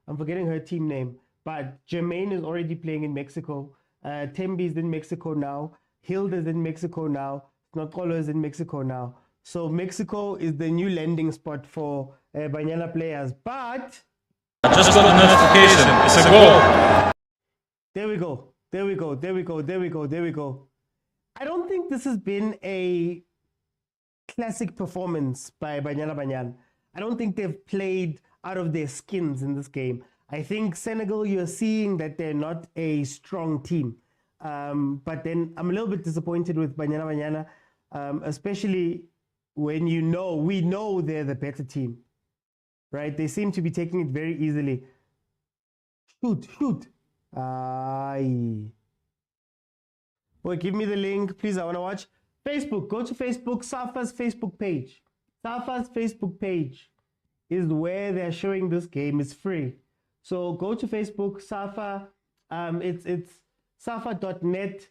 I'm forgetting her team name. But Jermaine is already playing in Mexico. Tembi's in Mexico now. Hilda's in Mexico now. Nokolo is in Mexico now. So Mexico is the new landing spot for Banyana players. But I just got a notification. It's a goal. There we go. There we go. There we go. There we go. There we go. I don't think this has been a classic performance by Banyana Banyana. I don't think they've played out of their skins in this game. I think Senegal, you're seeing that they're not a strong team. But then I'm a little bit disappointed with Banyana Banyana, especially when we know they're the better team, right? They seem to be taking it very easily. Shoot. Aye. Boy, give me the link, please. I want to watch. Facebook, go to Facebook, Safa's Facebook page. Safa's Facebook page is where they're showing this game. It's free. So go to Facebook, Safa. It's safa.net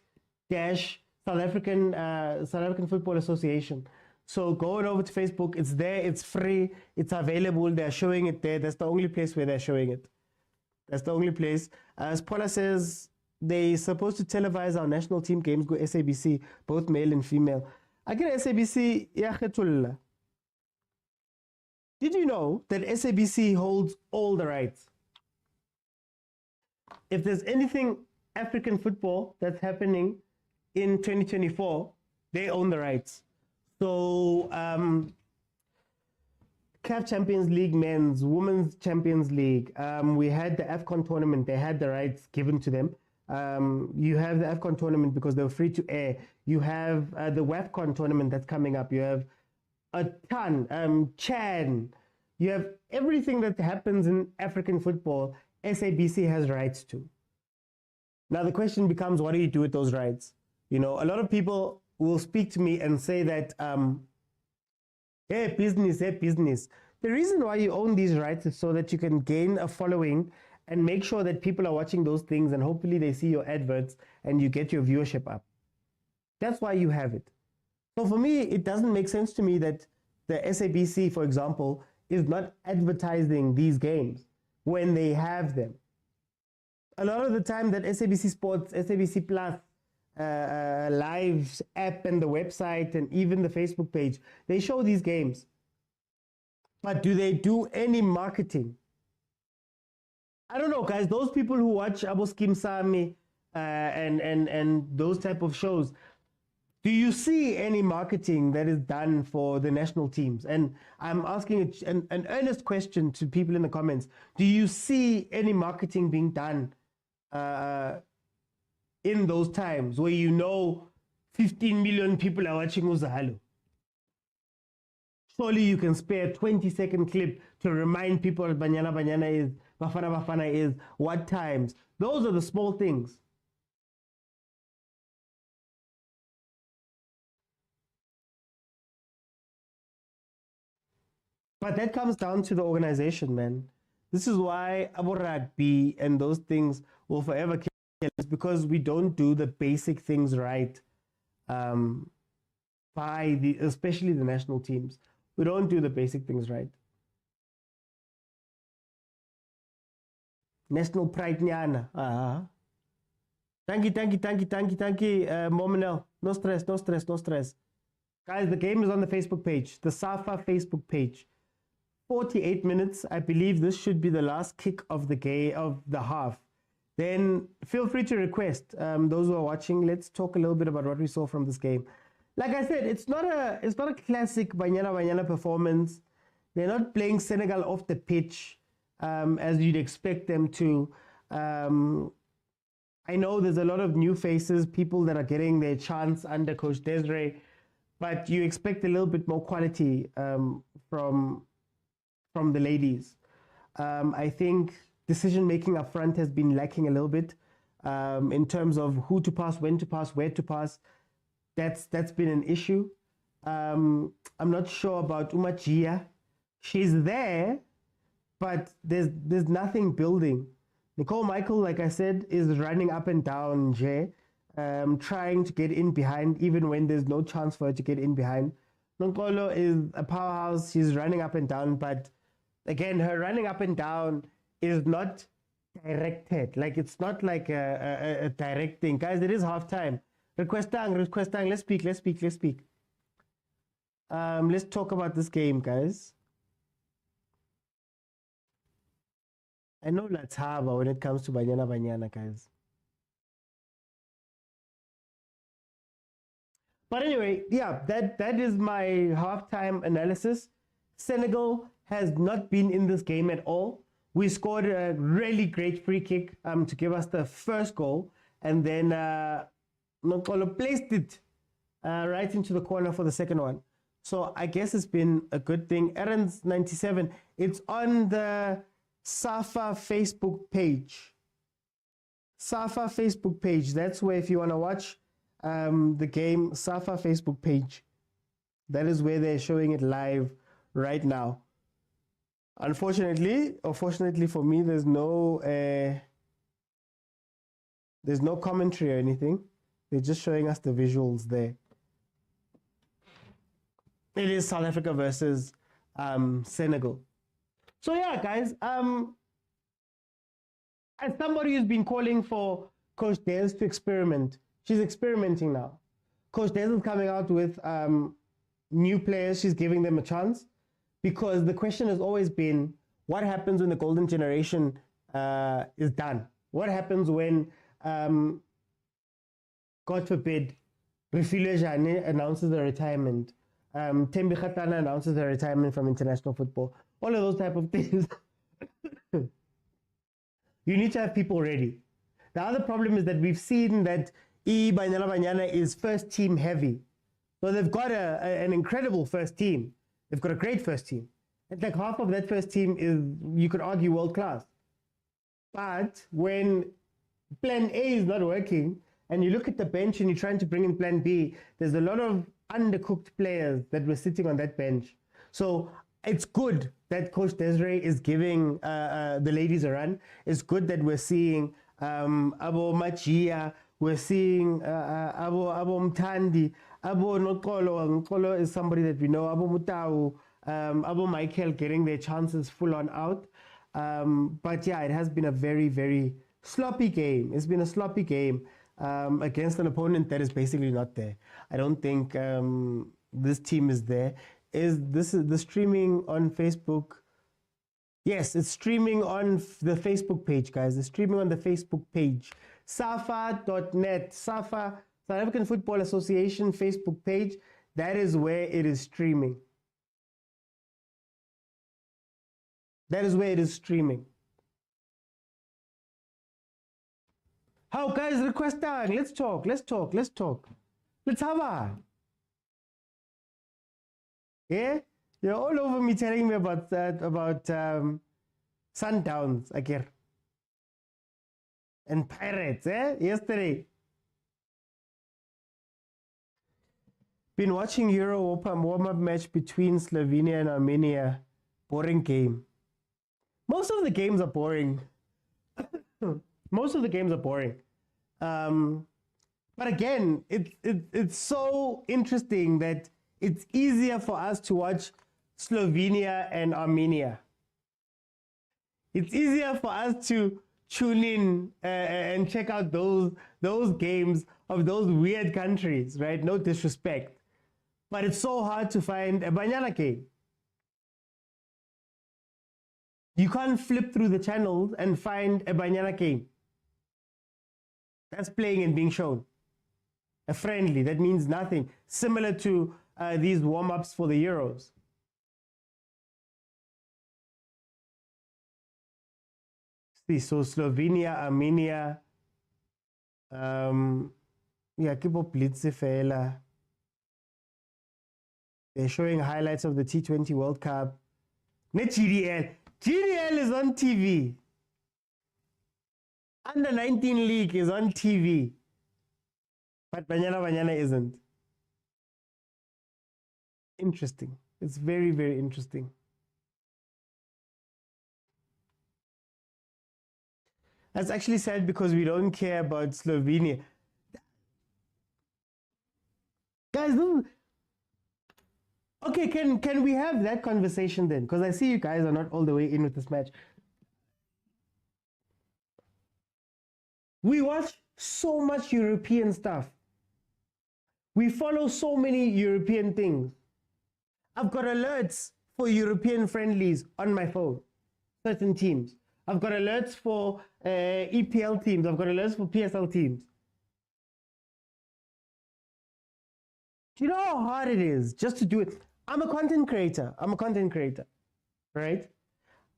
South African Football Association. So go over to Facebook. It's there. It's free. It's available. They're showing it there. That's the only place where they're showing it. That's the only place. As Paula says, they're supposed to televise our national team games, go SABC, both male and female. I get SABC, yakhetullah. Did you know that SABC holds all the rights? If there's anything African football that's happening in 2024, they own the rights. So, CAF Champions League men's, women's Champions League, we had the AFCON tournament. They had the rights given to them. You have the AFCON tournament because they were free to air. You have the WAFCON tournament that's coming up. You have a ton, Chan. You have everything that happens in African football, SABC has rights to. Now the question becomes, what do you do with those rights? You know, a lot of people will speak to me and say that, hey, business. The reason why you own these rights is so that you can gain a following and make sure that people are watching those things and hopefully they see your adverts and you get your viewership up. That's why you have it. So for me, it doesn't make sense to me that the SABC, for example, is not advertising these games when they have them. A lot of the time that SABC Sports, SABC Plus, Live app and the website and even the Facebook page, they show these games. But do they do any marketing? I don't know, guys. Those people who watch Abo Skim Sami and those type of shows, do you see any marketing that is done for the national teams? And I'm asking an earnest question to people in the comments. Do you see any marketing being done in those times where 15 million people are watching Uzahalo? Surely you can spare a 20-second clip to remind people what Banyana Banyana is, Bafana is, what times. Those are the small things. But that comes down to the organization, man. This is why Abu Rugby and those things will forever kill us, because we don't do the basic things right especially the national teams. We don't do the basic things right. National pride nyana. Thank you, Mominel. No stress. Guys, the game is on the Facebook page, the Safa Facebook page. 48 minutes. I believe this should be the last kick of the half. Then feel free to request. Those who are watching, let's talk a little bit about what we saw from this game. Like I said, it's not a classic Banyana Banyana performance. They're not playing Senegal off the pitch as you'd expect them to. I know there's a lot of new faces, people that are getting their chance under Coach Desiree, but you expect a little bit more quality from the ladies. I think decision making up front has been lacking a little bit. in terms of who to pass, when to pass, where to pass. That's been an issue. I'm not sure about Umajia. She's there, but there's nothing building. Nicole Michael, like I said, is running up and down, trying to get in behind, even when there's no chance for her to get in behind. Nonkolo is a powerhouse. She's running up and down, but again, her running up and down is not directed. Like, it's not like a directing. Guys, it is halftime. Requestang. Let's speak. Let's talk about this game, guys. I know that's haba when it comes to Banyana Banyana, guys. But anyway, yeah, that is my halftime analysis. Senegal has not been in this game at all. We scored a really great free kick to give us the first goal, and then Nokolo placed it right into the corner for the second one. So I guess it's been a good thing. Aaron's 97. It's on the Safa Facebook page. Safa Facebook page. That's where, if you want to watch the game, Safa Facebook page. That is where they're showing it live right now. Unfortunately, or fortunately for me, there's no commentary or anything. They're just showing us the visuals there. It is South Africa versus Senegal. So yeah, guys, as somebody who's been calling for Coach Des to experiment, she's experimenting now. Coach Des is coming out with new players. She's giving them a chance, because the question has always been, what happens when the golden generation is done? What happens when, God forbid, Refilwe Jane announces the retirement? Thembi Kgatlana announces the retirement from international football. All of those type of things. You need to have people ready. The other problem is that we've seen that Banyana Banyana is first team heavy. So they've got an incredible first team. They've got a great first team. And like half of that first team is, you could argue, world class. But when plan A is not working, and you look at the bench and you're trying to bring in plan B, there's a lot of undercooked players that were sitting on that bench. So it's good that Coach Desiree is giving the ladies a run. It's good that we're seeing Abo Machia, we're seeing Abo Mtandi, Abo Nokolo. Nokolo is somebody that we know. Abo Mutau, Abo Michael getting their chances full on out. But yeah, it has been a very, very sloppy game. It's been a sloppy game against an opponent that is basically not there. I don't think this team is there. Is the streaming on Facebook? Yes, it's streaming on the Facebook page, guys. It's streaming on the Facebook page. Safa.net, Safa, South African Football Association Facebook page. That is where it is streaming. That is where it is streaming. How, guys, request time. Let's talk. Let's have a. Yeah? You're all over me telling me about that, about Sundowns, Akir. And Pirates, yesterday. Been watching Euro warm-up match between Slovenia and Armenia. Boring game. Most of the games are boring. Most of the games are boring. But again, it's so interesting that it's easier for us to watch Slovenia and Armenia. It's easier for us to tune in and check out those games of those weird countries, right? No disrespect. But it's so hard to find a Banyana game. You can't flip through the channels and find a Banyana game. That's playing and being shown. A friendly, that means nothing. Similar to these warm-ups for the Euros. See, so Slovenia, Armenia, yeah, keep up Blitzefela. They're showing highlights of the T20 World Cup. Net GDL. GDL is on TV. Under 19 league is on TV, but Banyana Banyana isn't. Interesting. It's very, very interesting. That's actually sad because we don't care about Slovenia. Guys, okay, can we have that conversation then? Because I see you guys are not all the way in with this match. We watch so much European stuff. We follow so many European things. I've got alerts for European friendlies on my phone, certain teams. I've got alerts for EPL teams. I've got alerts for PSL teams. Do you know how hard it is just to do it? I'm a content creator. Right?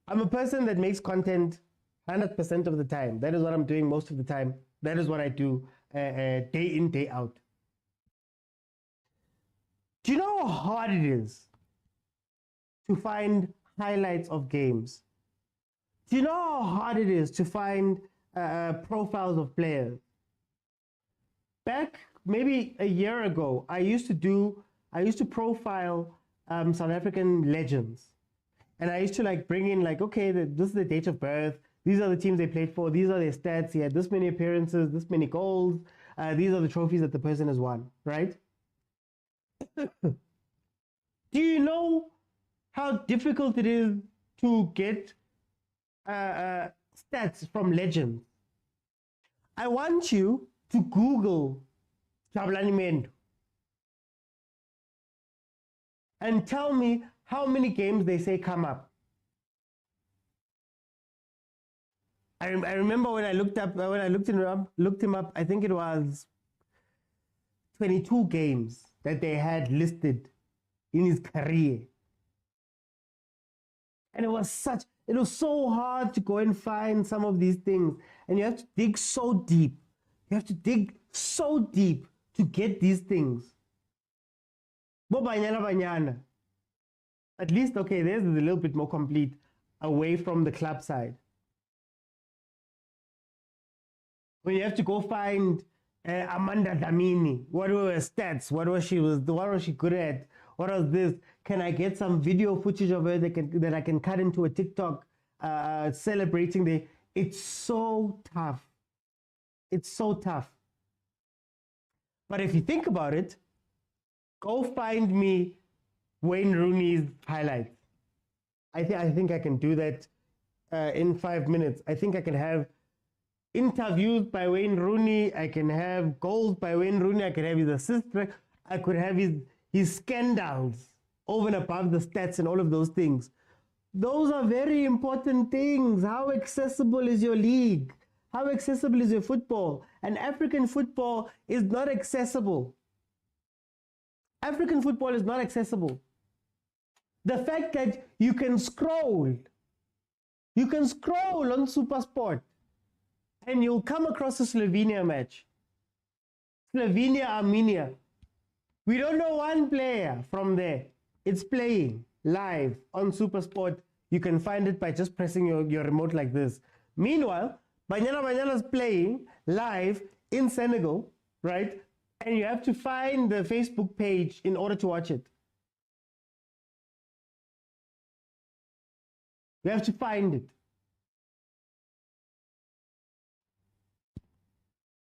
I'm a person that makes content 100% of the time. That is what I'm doing most of the time. That is what I do day in, day out. Do you know how hard it is to find highlights of games? Do you know how hard it is to find profiles of players? Back maybe a year ago, I used to profile South African legends. And I used to like bring in like, okay, this is the date of birth. These are the teams they played for. These are their stats. He had this many appearances, this many goals. These are the trophies that the person has won, right? Do you know how difficult it is to get stats from legends? I want you to Google Jordaan Milford and tell me how many games they say come up. I remember when I looked him up, I think it was 22 games that they had listed in his career. And it was so hard to go and find some of these things. And you have to dig so deep. You have to dig so deep to get these things. But Banyana Banyana, at least, okay, theirs is a little bit more complete away from the club side. When you have to go find Amanda Dlamini, what were her stats? What was she good at? What was this? Can I get some video footage of her that I can cut into a TikTok celebrating It's so tough. It's so tough. But if you think about it, go find me Wayne Rooney's highlights. I think I can do that in 5 minutes. I think I can have interviews by Wayne Rooney. I can have goals by Wayne Rooney. I can have his assists. I could have his scandals over and above the stats and all of those things. Those are very important things. How accessible is your league? How accessible is your football? And African football is not accessible. African football is not accessible. The fact that you can scroll on SuperSport and you'll come across a Slovenia match. Slovenia, Armenia. We don't know one player from there. It's playing live on SuperSport. You can find it by just pressing your remote like this. Meanwhile, Banyana Banyana is playing live in Senegal, right? And you have to find the Facebook page in order to watch it. You have to find it.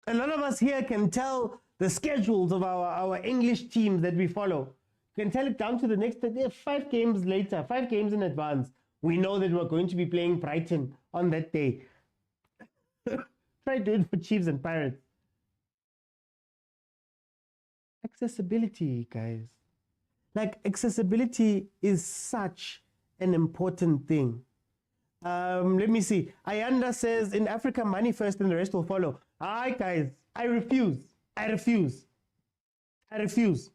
A lot of us here can tell the schedules of our English teams that we follow. You can tell it down to the next 5 games later, 5 games in advance. We know that we're going to be playing Brighton on that day. Try to do it for Chiefs and Pirates. Accessibility, guys. Like, accessibility is such an important thing. Let me see. Ayanda says, in Africa, money first and the rest will follow. Alright, guys, I refuse. I refuse. I refuse.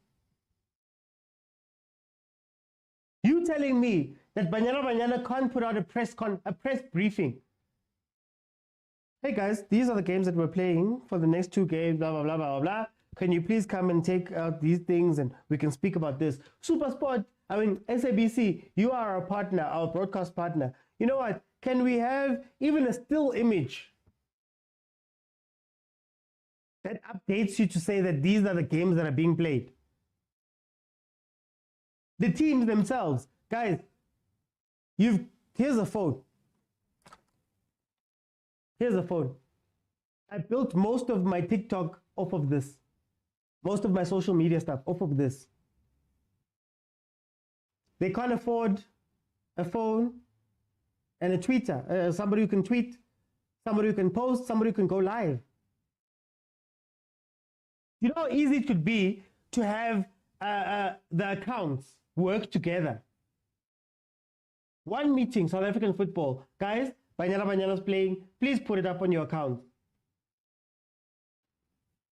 You telling me that Banyana Banyana can't put out a press briefing? Hey guys, these are the games that we're playing for the next 2 games, blah, blah, blah, blah, blah. Can you please come and take out these things and we can speak about this? SuperSport, I mean, SABC, you are our partner, our broadcast partner. You know what? Can we have even a still image that updates you to say that these are the games that are being played. The teams themselves, guys, here's a phone. Here's a phone. I built most of my TikTok off of this. Most of my social media stuff off of this. They can't afford a phone and a tweeter. Somebody who can tweet, somebody who can post, somebody who can go live. You know how easy it could be to have the accounts work together. One meeting, South African football. Guys, Banyana Banyana's playing. Please put it up on your account.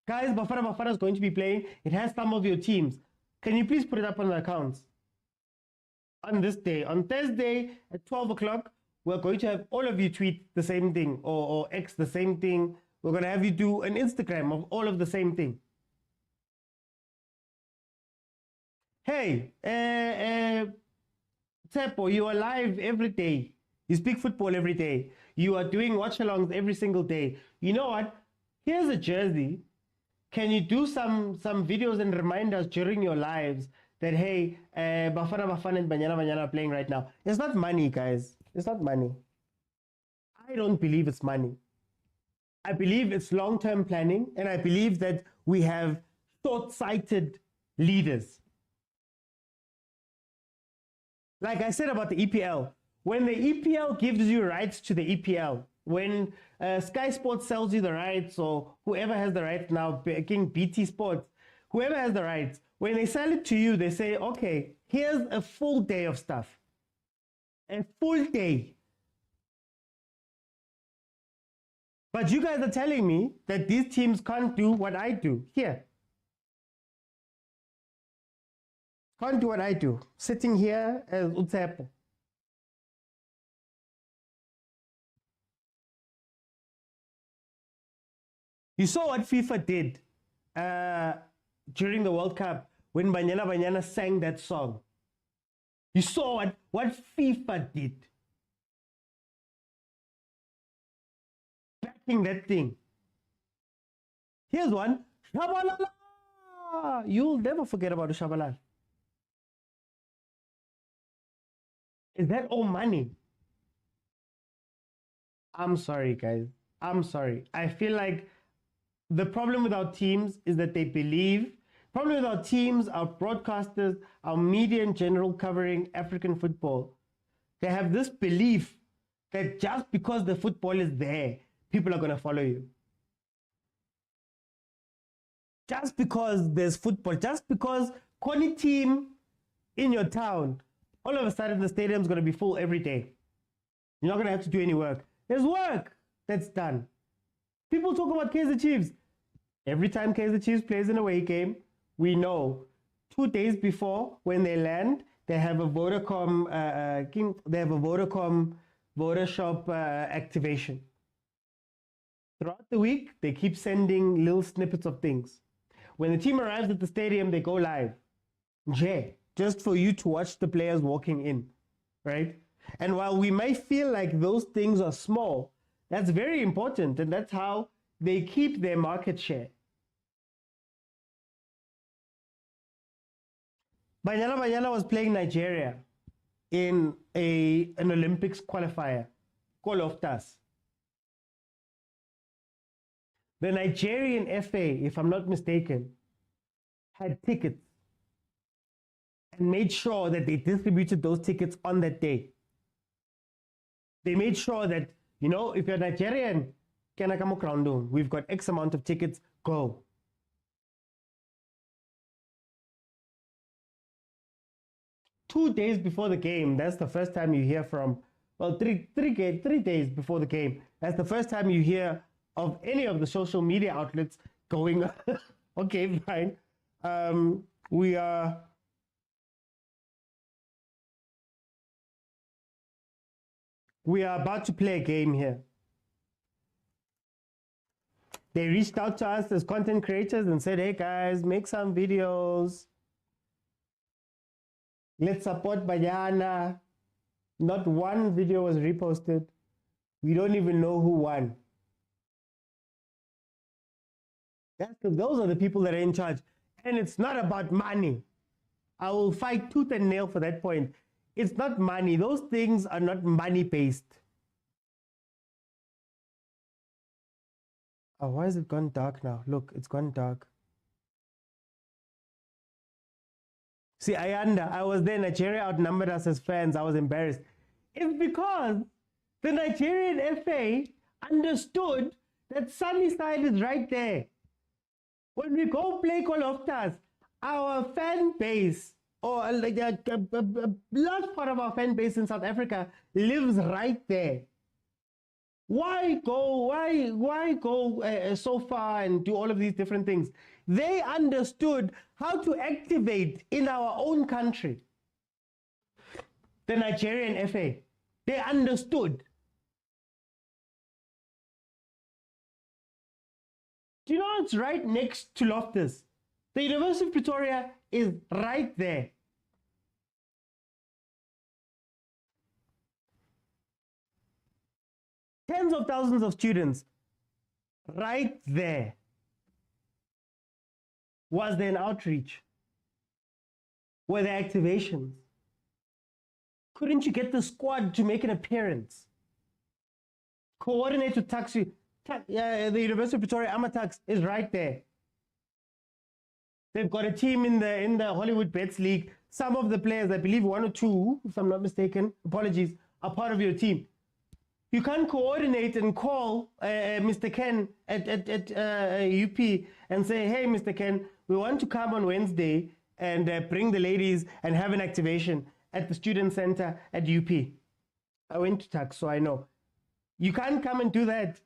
Guys, Bafana is going to be playing. It has some of your teams. Can you please put it up on the accounts? On this day, on Thursday at 12 o'clock, we're going to have all of you tweet the same thing or X the same thing. We're going to have you do an Instagram of all of the same thing. Hey, Tsepo, you are live every day. You speak football every day. You are doing watch-alongs every single day. You know what? Here's a jersey. Can you do some videos and remind us during your lives that, hey, Bafana and Banyana Banyana are playing right now? It's not money, guys. It's not money. I don't believe it's money. I believe it's long-term planning, and I believe that we have short-sighted leaders. Like I said about the EPL, when the EPL gives you rights to the EPL, when Sky Sports sells you the rights, or whoever has the rights now, King BT Sports, whoever has the rights, when they sell it to you, they say, okay, here's a full day of stuff. A full day. But you guys are telling me that these teams can't do what I do here. Can't do what I do. Sitting here as Utsepo. You saw what FIFA did during the World Cup when Banyana Banyana sang that song. You saw what FIFA did. Backing that thing. Here's one. Shabalala! You'll never forget about the Shabalala. Is that all money? I'm sorry, guys. I'm sorry. I feel like the problem with our teams is that they believe, problem with our teams, our broadcasters, our media in general covering African football, they have this belief that just because the football is there, people are going to follow you. Just because there's football, just because quality team in your town, all of a sudden the stadium's going to be full every day. You're not going to have to do any work. There's work that's done. People talk about Kaizer Chiefs. Every time Kaizer Chiefs plays an away game, we know 2 days before when they land, they have a Vodacom, Vodashop activation. Throughout the week, they keep sending little snippets of things. When the team arrives at the stadium, they go live. Just for you to watch the players walking in, right? And while we may feel like those things are small, that's very important, and that's how they keep their market share. Banyana Banyana was playing Nigeria in an Olympics qualifier, Call of Tas. The Nigerian FA, if I'm not mistaken, had tickets and made sure that they distributed those tickets on that day. They made sure that, you know, if you're Nigerian, we've got X amount of tickets, go. Two days before the game, that's the first time you hear from, well, three days before the game, that's the first time you hear of any of the social media outlets going, okay, fine. We are about to play a game here. They reached out to us as content creators and said, hey guys, make some videos. Let's support Banyana. Not one video was reposted. We don't even know who won. Those are the people that are in charge. And it's not about money. I will fight tooth and nail for that point. It's not money. Those things are not money-based. Oh, why has it gone dark now? Look, it's gone dark. See, Ayanda, I was there. Nigeria outnumbered us as fans. I was embarrassed. It's because the Nigerian FA understood that Sunnyside is right there. When we go play Call of Stars, our fan base, or like a large part of our fan base in South Africa, lives right there. Why go so far and do all of these different things? They understood how to activate in our own country. The Nigerian FA, they understood. Do you know it's right next to Loftus? The University of Pretoria is right there. Tens of thousands of students right there. Was there an outreach? Were there activations? Couldn't you get the squad to make an appearance? Coordinate with taxi. The University of Pretoria Amatax is right there. They've got a team in the Hollywood Bets League. Some of the players, I believe one or two, if I'm not mistaken, apologies, are part of your team. You can't coordinate and call Mr. Ken at UP and say, hey, Mr. Ken, we want to come on Wednesday and bring the ladies and have an activation at the student center at UP. I went to tax, so I know. You can't come and do that.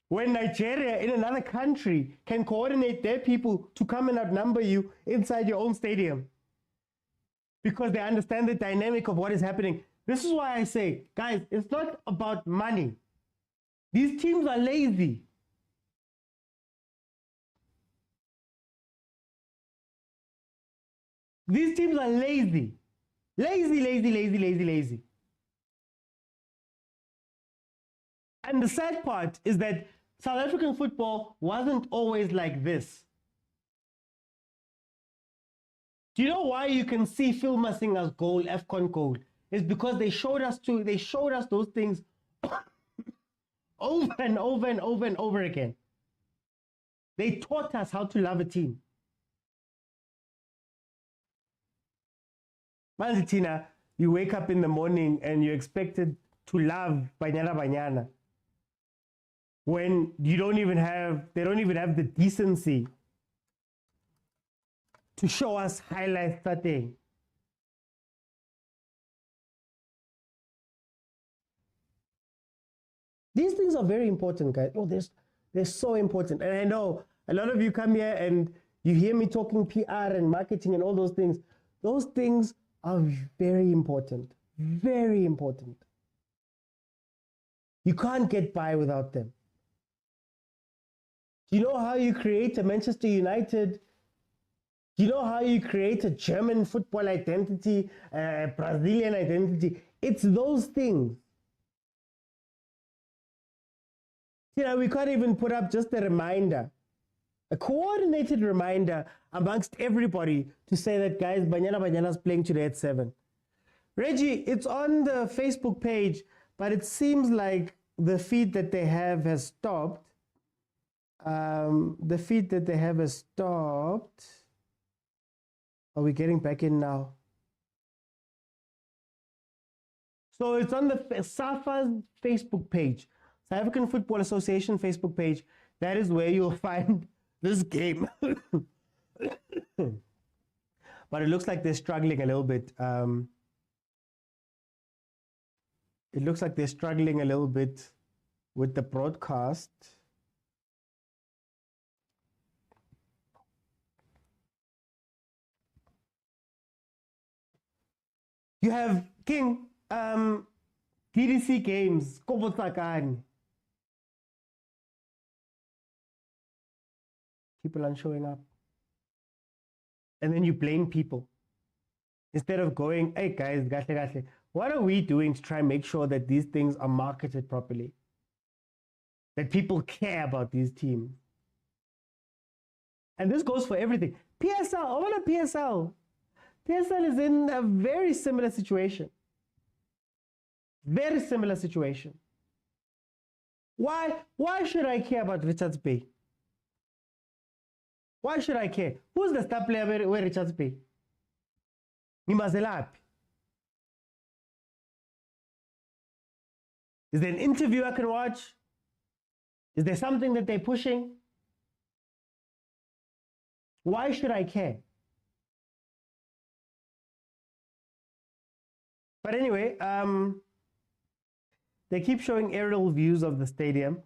When Nigeria in another country can coordinate their people to come and outnumber you inside your own stadium because they understand the dynamic of what is happening. This is why I say, guys, it's not about money. These teams are lazy. These teams are lazy. Lazy. And the sad part is that South African football wasn't always like this. Do you know why you can see Phil Masinga's goal, AFCON goal? It's because they showed us those things over and over again. They taught us how to love a team. Manzitina, you wake up in the morning and you're expected to love Banyana Banyana when they don't even have the decency to show us highlights starting. These things are very important, guys. Oh, they're so important. And I know a lot of you come here and you hear me talking PR and marketing and all those things. Those things are very important. Very important. You can't get by without them. Do you know how you create a Manchester United? Do you know how you create a German football identity, a Brazilian identity? It's those things. You know, we can't even put up just a reminder, a coordinated reminder amongst everybody to say that, guys, Banyana Banyana is playing today at 7. Reggie, it's on the Facebook page, but it seems like the feed that they have has stopped. The feed that they have has stopped. Are we getting back in now? So it's on the SAFA's Facebook page, South African Football Association Facebook page. That is where you'll find this game. But it looks like they're struggling a little bit. It looks like they're struggling a little bit with the broadcast. You have King, DDC games, Kobotakani. People aren't showing up. And then you blame people. Instead of going, hey guys, what are we doing to try and make sure that these things are marketed properly? That people care about these teams. And this goes for everything. PSL, I want a PSL. PSL is in a very similar situation. Very similar situation. Why should I care about Richards Bay? Why should I care? Who's the star player where Richards Bay? Nimazelapi. Is there an interview I can watch? Is there something that they're pushing? Why should I care? But anyway, they keep showing aerial views of the stadium.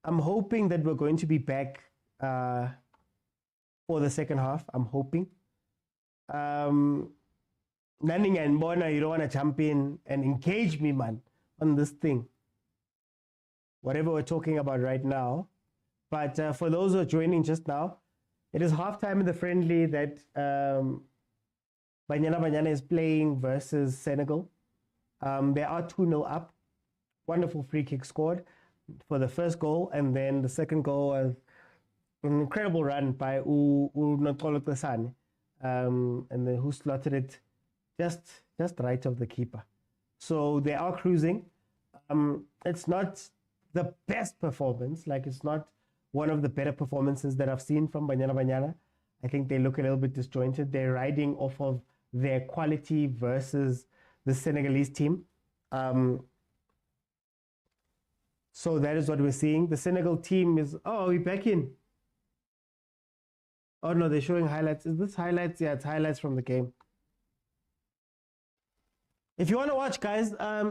I'm hoping that we're going to be back for the second half. I'm hoping. Nanning and Bona, you don't want to jump in and engage me, man, on this thing. Whatever we're talking about right now. But for those who are joining just now, it is halftime in the friendly that Banyana Banyana is playing versus Senegal. They are 2-0 up. Wonderful free kick scored for the first goal, and then the second goal was an incredible run by Notolo Kasane, and then who slotted it just right of the keeper. So they are cruising. It's not the best performance, like it's not one of the better performances that I've seen from Banyana Banyana. I think they look a little bit disjointed. They're riding off of their quality versus the Senegalese team. So that is what we're seeing. The Senegal team is, oh, we're back in. Oh no, they're showing highlights. Is this highlights? Yeah, it's highlights from the game. If you want to watch, guys, are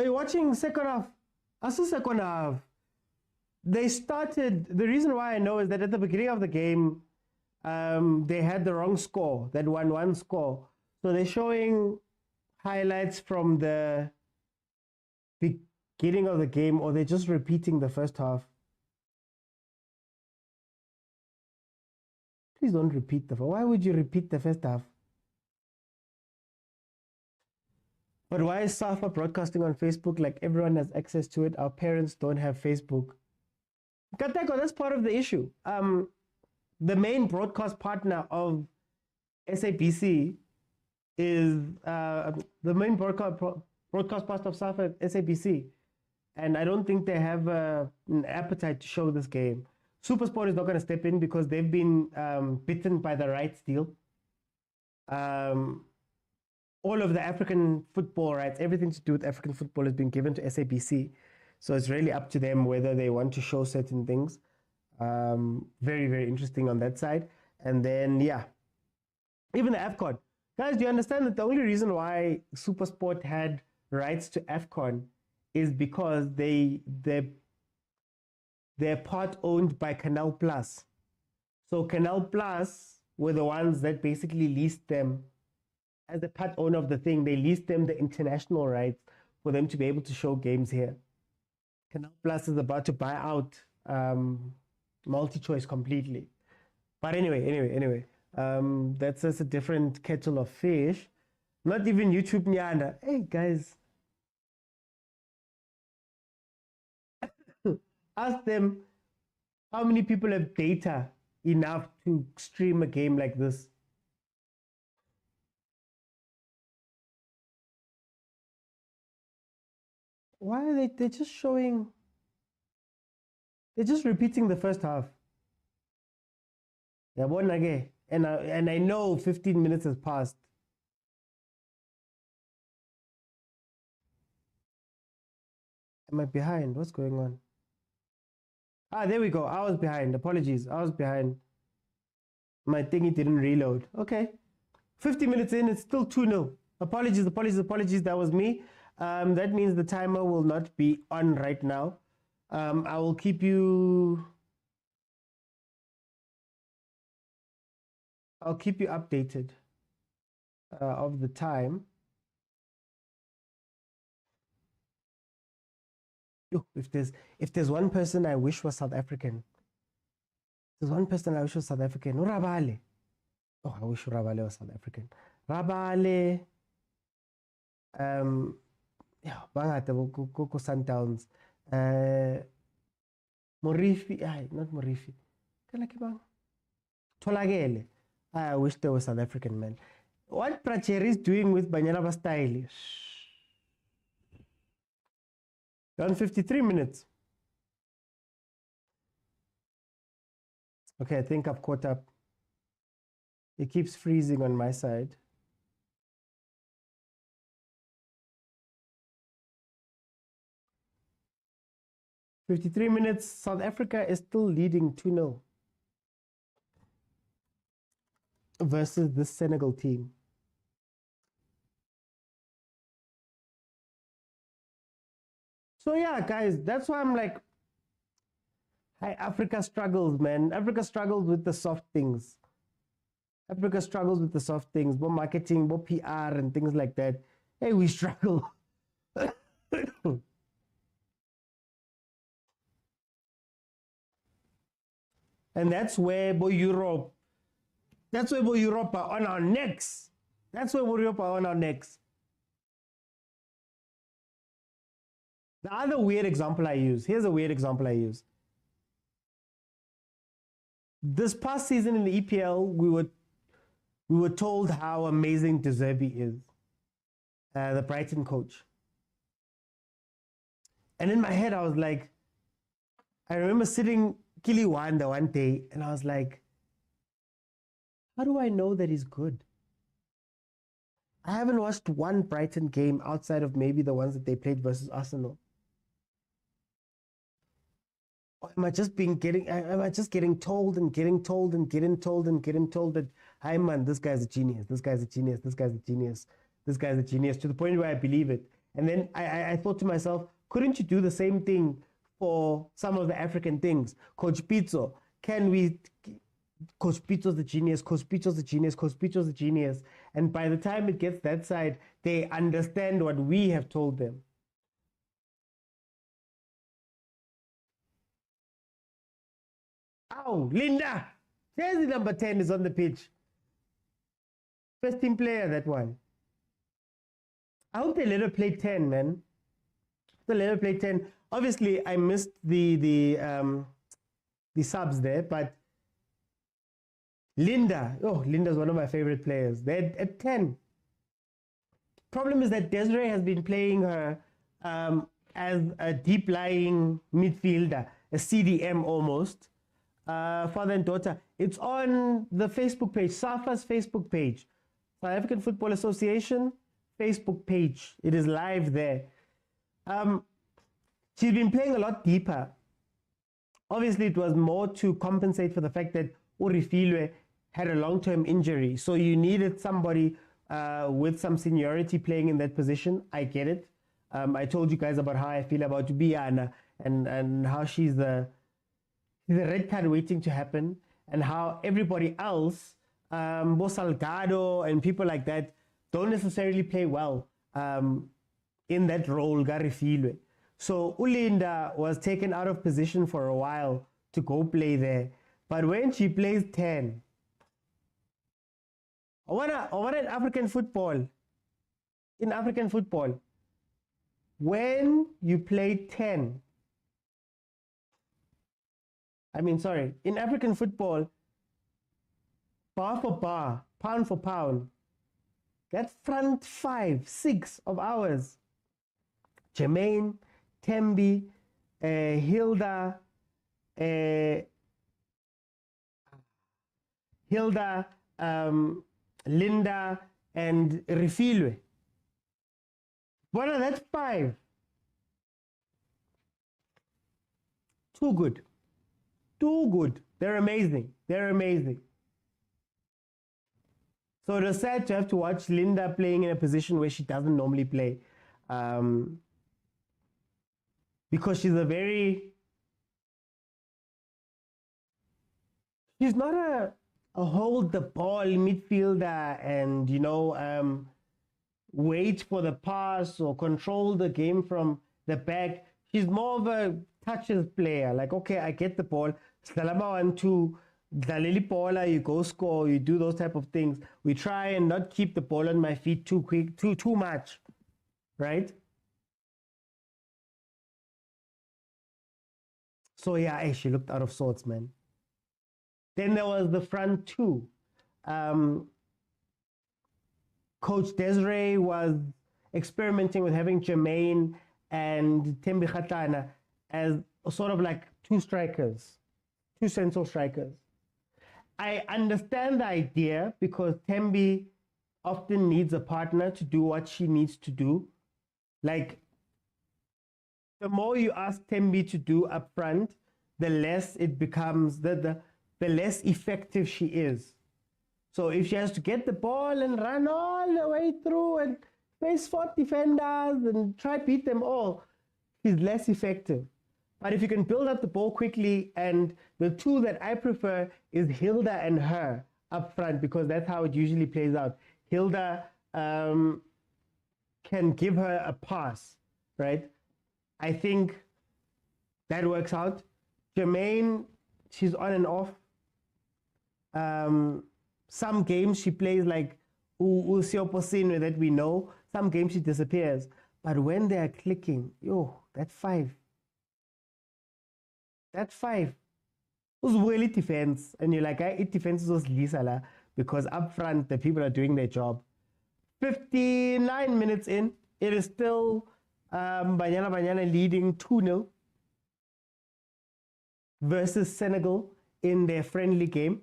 you watching second half? Also second half. They started, the reason why I know is that at the beginning of the game, they had the wrong score, that 1-1 score. So they're showing highlights from the beginning of the game, or they're just repeating the first half. Please don't repeat the first. Why would you repeat the first half? But why is Safa broadcasting on Facebook like everyone has access to it? Our parents don't have Facebook. Kateko, that's part of the issue. The main broadcast partner of SABC is the main broadcast partner of Safa at SABC. And I don't think they have an appetite to show this game. Supersport is not going to step in because they've been bitten by the rights deal. All of the African football rights, everything to do with African football has been given to SABC. So it's really up to them whether they want to show certain things. Very, very interesting on that side. And then, yeah, even the AFCON. Guys, do you understand that the only reason why Supersport had rights to AFCON is because they're part owned by Canal Plus. So Canal Plus were the ones that basically leased them as a part owner of the thing. They leased them the international rights for them to be able to show games here. Canal Plus is about to buy out MultiChoice completely. But anyway, that's just a different kettle of fish. Not even YouTube Nyanda. Hey guys, ask them how many people have data enough to stream a game like this. Why are they're just showing, they're just repeating the first half. Yeah, one again. And I know 15 minutes has passed. Am I behind? What's going on? Ah, there we go. I was behind. Apologies. I was behind. My thingy didn't reload. Okay. 50 minutes in, it's still 2-0. Apologies. That was me. That means the timer will not be on right now. I will keep you... I'll keep you updated of the time. If there's one person I wish was South African, there's one person I wish was South African. Rabale. Oh, I wish Rabale was South African. Rabale. Yeah, bangata go Sundowns. Morifi, not Morifi. Tolagele. I wish they were South African, man. What Pracher is doing with Banyana style. Done 53 minutes. Okay, I think I've caught up. It keeps freezing on my side. "53 minutes, South Africa is still leading 2-0 versus this Senegal team. So yeah, guys, that's why I'm like, hi, Africa struggles, man. Africa struggles with the soft things. Africa struggles with the soft things, more marketing, more PR and things like that. Hey, we struggle. And that's where Europe are on our necks. That's where Europe are on our necks. The other weird example I use, here's a weird example I use. This past season in the EPL, we were told how amazing De Zerbi is, the Brighton coach. And in my head, I was like, I remember sitting Kiliwanda one day, and I was like, how do I know that he's good? I haven't watched one Brighton game outside of maybe the ones that they played versus Arsenal. Or am I just getting told that, hi man, this guy's a genius, this guy's a genius, this guy's a genius, this guy's a genius, to the point where I believe it. And then I thought to myself, couldn't you do the same thing for some of the African things? Coach Pitso, Coach Pitso's the genius, Coach Pitso's the genius, Coach Pitso's the genius. And by the time it gets that side, they understand what we have told them. Oh, Linda! There's the number 10 is on the pitch. First team player, that one. I hope they let her play 10, man. They let her play 10. Obviously, I missed the subs there, but Linda's one of my favorite players. They're at 10. Problem is that Desiree has been playing her as a deep-lying midfielder, a CDM almost, father and daughter. It's on the Facebook page, SAFA's Facebook page, South African Football Association Facebook page. It is live there. She's been playing a lot deeper. Obviously, it was more to compensate for the fact that Urifilwe had a long-term injury. So you needed somebody with some seniority playing in that position. I get it. I told you guys about how I feel about Banyana and how she's the red card waiting to happen, and how everybody else, Bo Salgado and people like that, don't necessarily play well in that role, Garifilwe. So Ulinda was taken out of position for a while to go play there. But when she plays 10, I want in African football, when you play 10, in African football, bar for bar, pound for pound, that front 5, 6 of ours, Jermaine, Tembi, Hilda, Linda, and Rifilwe. What are that 5? Too good. They're amazing. So it was sad to have to watch Linda playing in a position where she doesn't normally play. Because she's not a hold the ball midfielder and, wait for the pass or control the game from the back. She's more of a touches player. Like, okay, I get the ball. Salama 1-2. Dalili Paula, you go score, you do those type of things. We try and not keep the ball on my feet too quick, too much. Right? So yeah, she looked out of sorts, man. Then there was the front two. Coach Desiree was experimenting with having Jermaine and Tembi Khatana as sort of like two strikers, two central strikers. I understand the idea because Tembi often needs a partner to do what she needs to do. Like, the more you ask Tembi to do up front, the less it becomes, the less effective she is. So if she has to get the ball and run all the way through and face 4 defenders and try to beat them all, she's less effective. But if you can build up the ball quickly, and the two that I prefer is Hilda and her up front, because that's how it usually plays out. Hilda can give her a pass, right? I think that works out. Jermaine, she's on and off. Some games she plays like Usioposino that we know. Some games she disappears. But when they are clicking, that five. Who's really defense? And you're like, it defense was Lisa, because up front the people are doing their job. 59 minutes in, it is still Banyana Banyana leading 2-0 versus Senegal in their friendly game.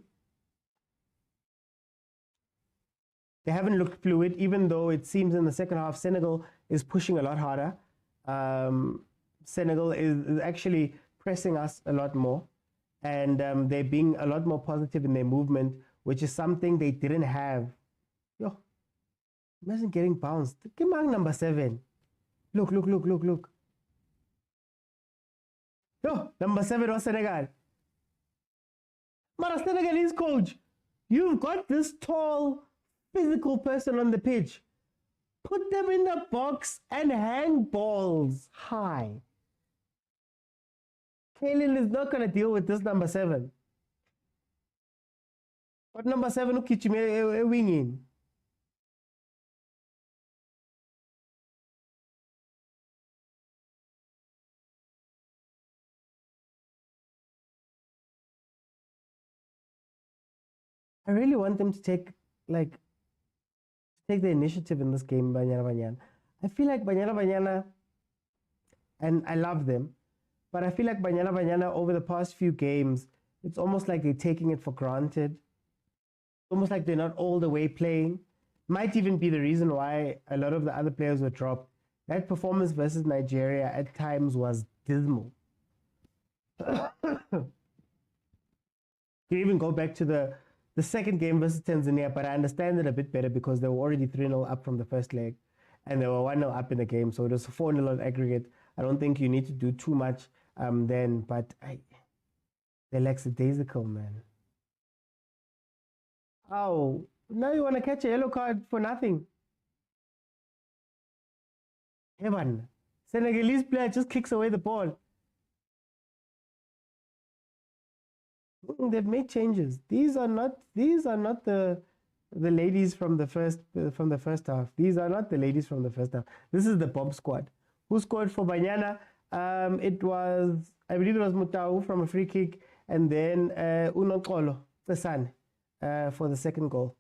They haven't looked fluid, even though it seems in the second half Senegal is pushing a lot harder. Senegal is actually pressing us a lot more, and they're being a lot more positive in their movement, which is something they didn't have. Imagine getting bounced. Kimang number 7. Look. Number 7 was Senegal. Mara, Senegalese coach, you've got this tall, physical person on the pitch. Put them in the box and hang balls high. Kaylin is not going to deal with this number 7. But number 7, who keeps you winging? I really want them to take the initiative in this game, Banyana Banyana. I feel like Banyana Banyana, and I love them, but I feel like Banyana Banyana over the past few games, it's almost like they're taking it for granted. It's almost like they're not all the way playing. Might even be the reason why a lot of the other players were dropped. That performance versus Nigeria at times was dismal. You even go back to the second game versus Tanzania, but I understand it a bit better because they were already 3-0 up from the first leg, and they were 1-0 up in the game, so it was 4-0 on aggregate. I don't think you need to do too much then, but they're lackadaisical, man. Oh, now you want to catch a yellow card for nothing. Heaven, Senegalese player just kicks away the ball. They've made changes. These are not the ladies from the first half. These are not the ladies from the first half. This is the bomb squad. Who scored for Banyana? It was, I believe it was Motaung from a free kick, and then Unokolo Tsesane for the second goal.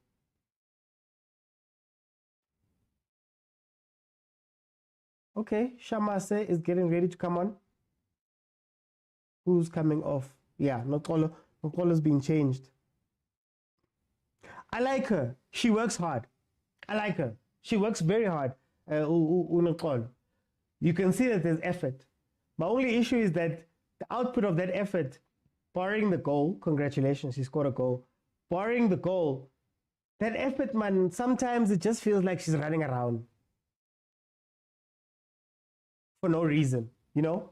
Okay, Shamase is getting ready to come on. Who's coming off? Yeah, Nokolo. Nokolo's been changed. I like her. She works hard. I like her. She works very hard. Unokolo. You can see that there's effort. My only issue is that the output of that effort, barring the goal, congratulations, she scored a goal. Barring the goal, that effort, man, sometimes it just feels like she's running around for no reason, you know?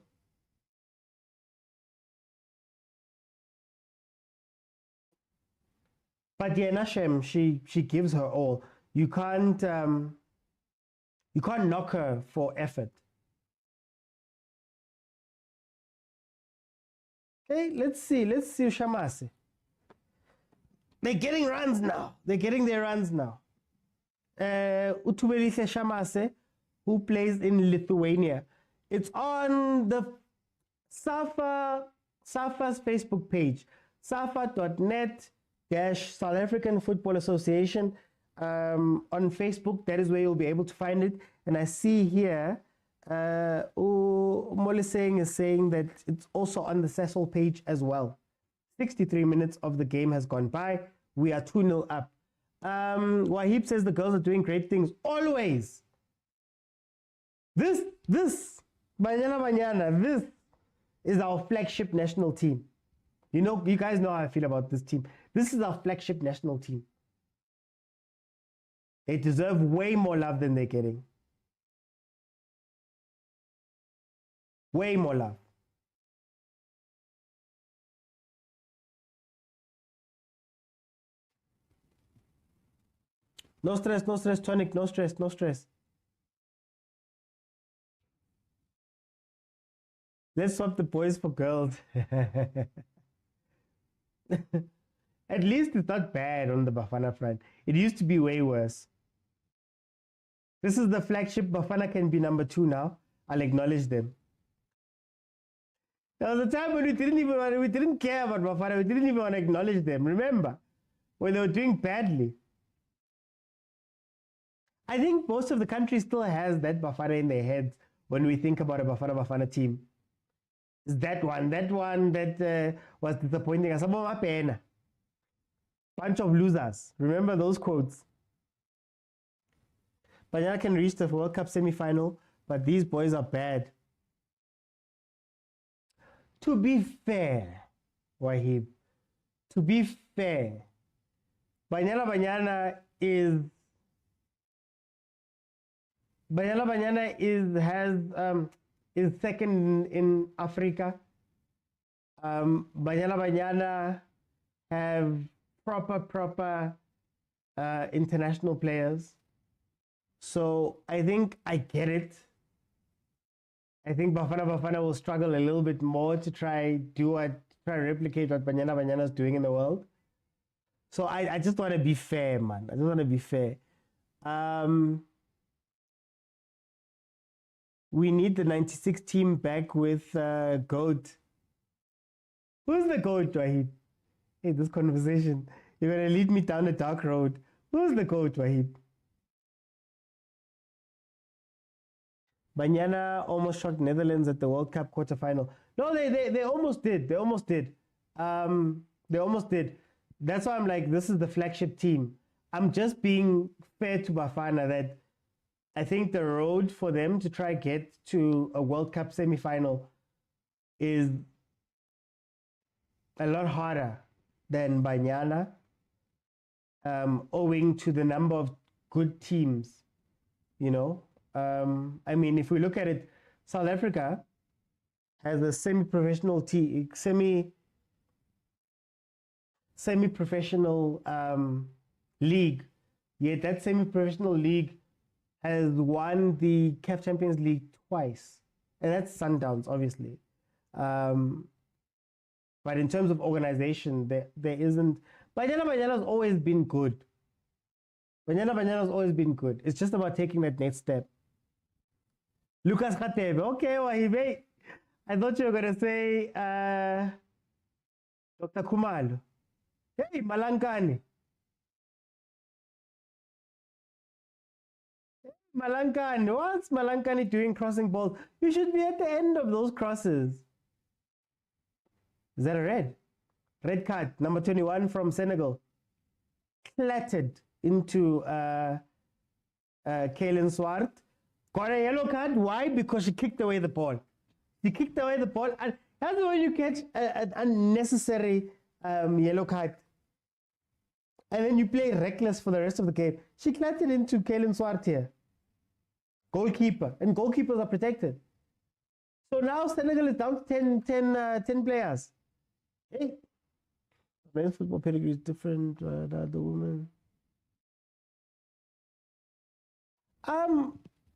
But yeah, Nashem, she gives her all. You can't knock her for effort. Okay, let's see Shamase. They're getting runs now. They're getting their runs now. Utubelise Shamase, who plays in Lithuania. It's on the Safa's Facebook page. safa.net-South African Football Association on Facebook. That is where you'll be able to find it. And I see here, Mole is saying that it's also on the Cecil page as well. 63 minutes of the game has gone by. We are 2-0 up. Wahib says the girls are doing great things. Always. This, Banyana Banyana, this is our flagship national team. You know, you guys know how I feel about this team. This is our flagship national team. They deserve way more love than they're getting. Way more love. No stress, tonic, no stress. Let's swap the boys for girls. At least it's not bad on the Bafana front. It used to be way worse. This is the flagship. Bafana can be number 2 now. I'll acknowledge them. There was a time when we didn't care about Bafana. We didn't even want to acknowledge them. Remember? When they were doing badly. I think most of the country still has that Bafana in their heads when we think about a Bafana team. It's that one that was disappointing us. Bunch of losers. Remember those quotes? Banyana can reach the World Cup semi-final, but these boys are bad. To be fair, Wahib, to be fair, Banyana Banyana is second in Africa. Banyana Banyana have proper international players. So I think I get it. I think Bafana will struggle a little bit more to try replicate what Banyana Banyana is doing in the world. So I just want to be fair, man. I just want to be fair. We need the 96 team back with GOAT. Who's the GOAT, Wahid? Hey, this conversation. You're going to lead me down a dark road. Who's the GOAT, Wahid? Banyana almost shocked Netherlands at the World Cup quarterfinal. No, they almost did. They almost did. They almost did. That's why I'm like, this is the flagship team. I'm just being fair to Bafana that I think the road for them to try get to a World Cup semi-final is a lot harder than Banyana, owing to the number of good teams, you know. I mean, if we look at it, South Africa has a semi-professional league. Yet that semi-professional league has won the CAF Champions League twice, and that's Sundowns, obviously. But in terms of organization, there isn't. Banyana has always been good. Banyana has always been good. It's just about taking that next step. Lucas Khatebe. Okay, Wahibe. I thought you were going to say Dr. Khumalo. Hey, Malankani. Malankani. What's Malankani doing crossing balls? You should be at the end of those crosses. Is that a red? Red card. Number 21 from Senegal. Clattered into Kaylin Swart. Got a yellow card. Why? Because she kicked away the ball. She kicked away the ball. And that's the way you catch an unnecessary yellow card. And then you play reckless for the rest of the game. She clattered into Kaylin Swart here. Goalkeeper. And goalkeepers are protected. So now Senegal is down to 10 players. Hey. Men's football pedigree is different. The women.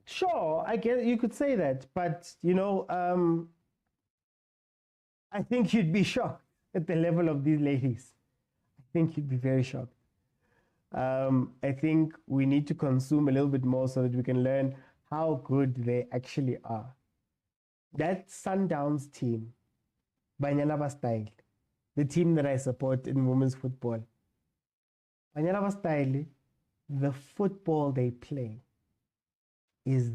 Sure, I guess you could say that, but you know, I think you'd be shocked at the level of these ladies. I think you'd be very shocked. I think we need to consume a little bit more so that we can learn how good they actually are. That Sundowns team, Banyana style, the team that I support in women's football. Banyana style, the football they play is,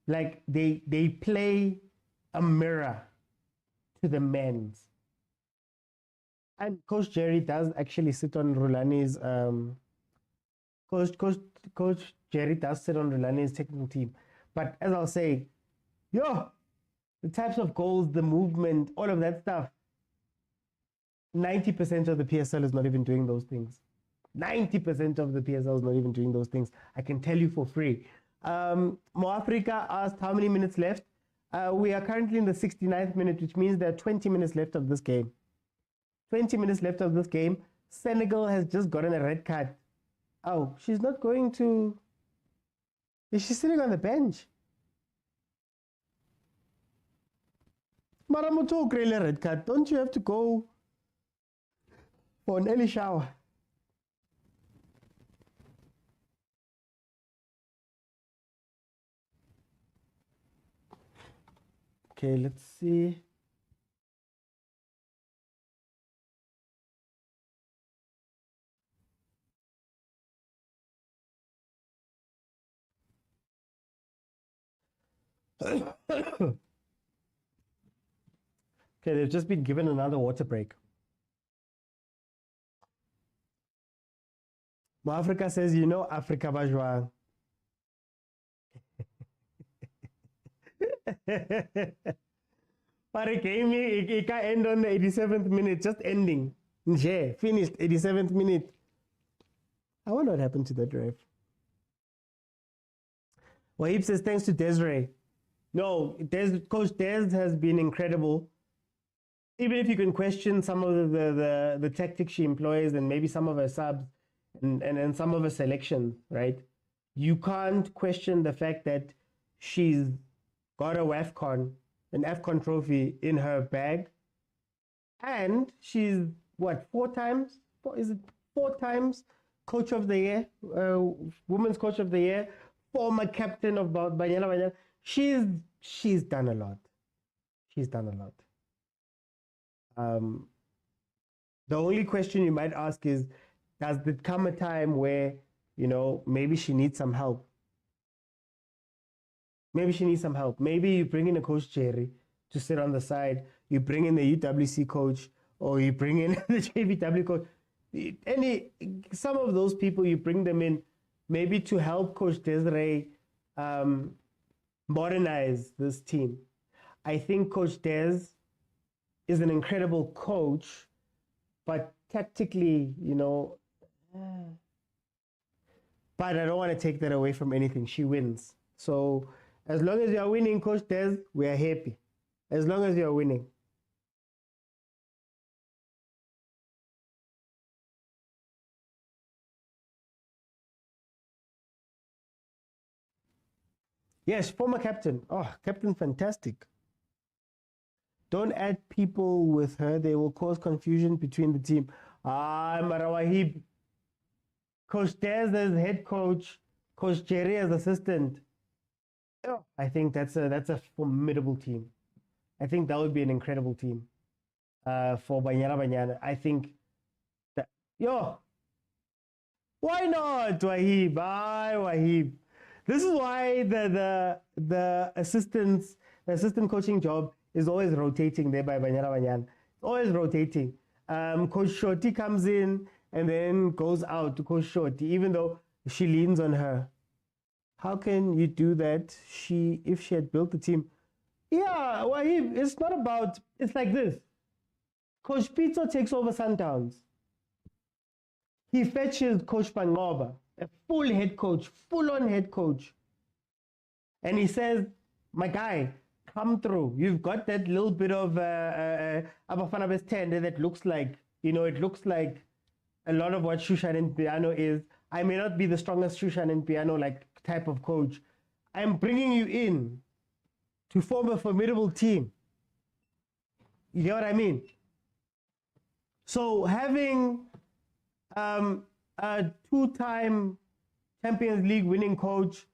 like they play a mirror to the men's. And Coach Jerry does actually sit on Rulani's Coach Jerry does sit on Rulani's technical team. But as I'll say, the types of goals, the movement, all of that stuff, 90% of the PSL is not even doing those things. 90% of the PSL is not even doing those things. I can tell you for free. Mo Africa asked how many minutes left. We are currently in the 69th minute, which means there are 20 minutes left of this game. 20 minutes left of this game. Senegal has just gotten a red card. Oh, she's not going to... Is she sitting on the bench? Maramoto red card. Don't you have to go for an early shower? Okay, let's see. Okay, they've just been given another water break. Mo Africa says, Africa Bajwa. But a game, it can end on the 87th minute, just ending. Yeah, finished, 87th minute. I wonder what happened to that ref. Wahib says, thanks to Desiree. No, Coach Des has been incredible. Even if you can question some of the tactics she employs and maybe some of her subs and some of her selections, right? You can't question the fact that she's got an AFCON trophy in her bag. And she's, what, 4 times? Is it 4 times Coach of the Year? Women's Coach of the Year? Former captain of Banyana Banyana. She's done a lot. She's done a lot. The only question you might ask is, does there come a time where, maybe she needs some help? Maybe she needs some help. Maybe you bring in a Coach Jerry to sit on the side. You bring in the UWC coach, or you bring in the JVW coach. Some of those people, you bring them in maybe to help Coach Desiree modernize this team. I think Coach Des is an incredible coach, but tactically, but I don't want to take that away from anything. She wins. So as long as you are winning, Coach Des, we are happy. As long as you are winning. Yes, former captain. Oh, captain, fantastic. Don't add people with her. They will cause confusion between the team. Marawa. Coach Des as head coach. Coach Jerry as assistant. Oh, I think that's a formidable team. I think that would be an incredible team for Banyana Banyana. I think that, why not, Wahib? Wahib. This is why the assistant coaching job is always rotating there by Banyana Banyana. It's always rotating. Coach Shorty comes in and then goes out to Coach Shorty, even though she leans on her. How can you do that? If she had built the team. Yeah, Wahib, it's not about, it's like this. Coach Pitso takes over Sundowns. He fetches Coach Pangoba, a full head coach, full-on head coach. And he says, my guy, come through. You've got that little bit of bafana best tender that looks like, it looks like a lot of what Shushan and Piano is. I may not be the strongest Shushan and Piano like type of coach. I'm bringing you in to form a formidable team. You get what I mean? So having a 2-time Champions League winning coach,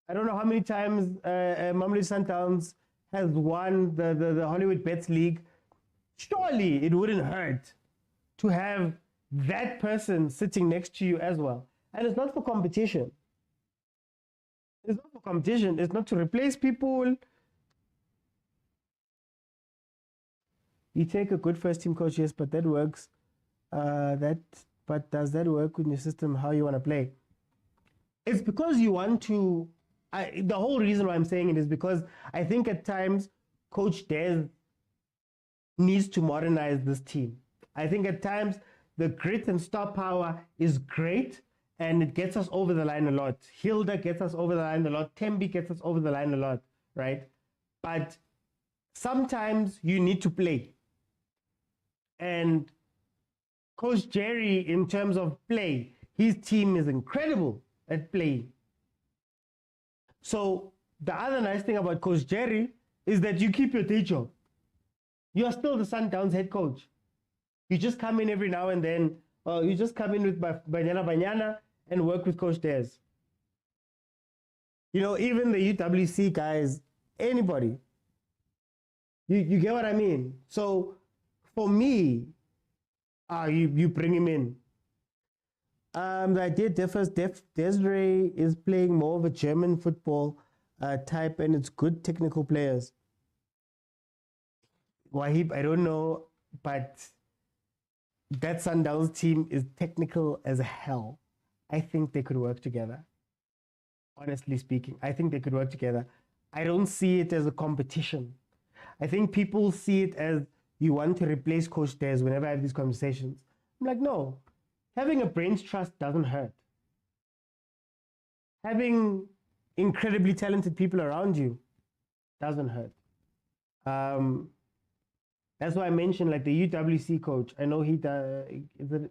I don't know how many times Mamelodi Sundowns has won the Hollywood Bets League. surely it wouldn't hurt to have that person sitting next to you as well. And it's not for competition. It's not for competition. It's not to replace people. You take a good first team coach, yes, but that works. But does that work with your system, how you want to play? It's because you want to. The whole reason why I'm saying it is because I think at times Coach Des needs to modernize this team. I think at times the grit and star power is great and it gets us over the line a lot. Hilda gets us over the line a lot. Tembi gets us over the line a lot, right? But sometimes you need to play. And Coach Jerry, in terms of play, his team is incredible at playing. So the other nice thing about Coach Jerry is that you keep your day job. You are still the Sundowns head coach. You just come in every now and then. You just come in with Banyana Banyana and work with Coach Des. You know, even the UWC guys, anybody. You get what I mean? So for me, you bring him in. The idea differs. Desiree is playing more of a German football type, and it's good technical players. Wahib, I don't know, but that Sundowns team is technical as hell. I think they could work together. Honestly speaking, I think they could work together. I don't see it as a competition. I think people see it as you want to replace Coach Des whenever I have these conversations. I'm like, no. Having a brain's trust doesn't hurt. Having incredibly talented people around you doesn't hurt. That's why I mentioned like the UWC coach. I know he does. I'm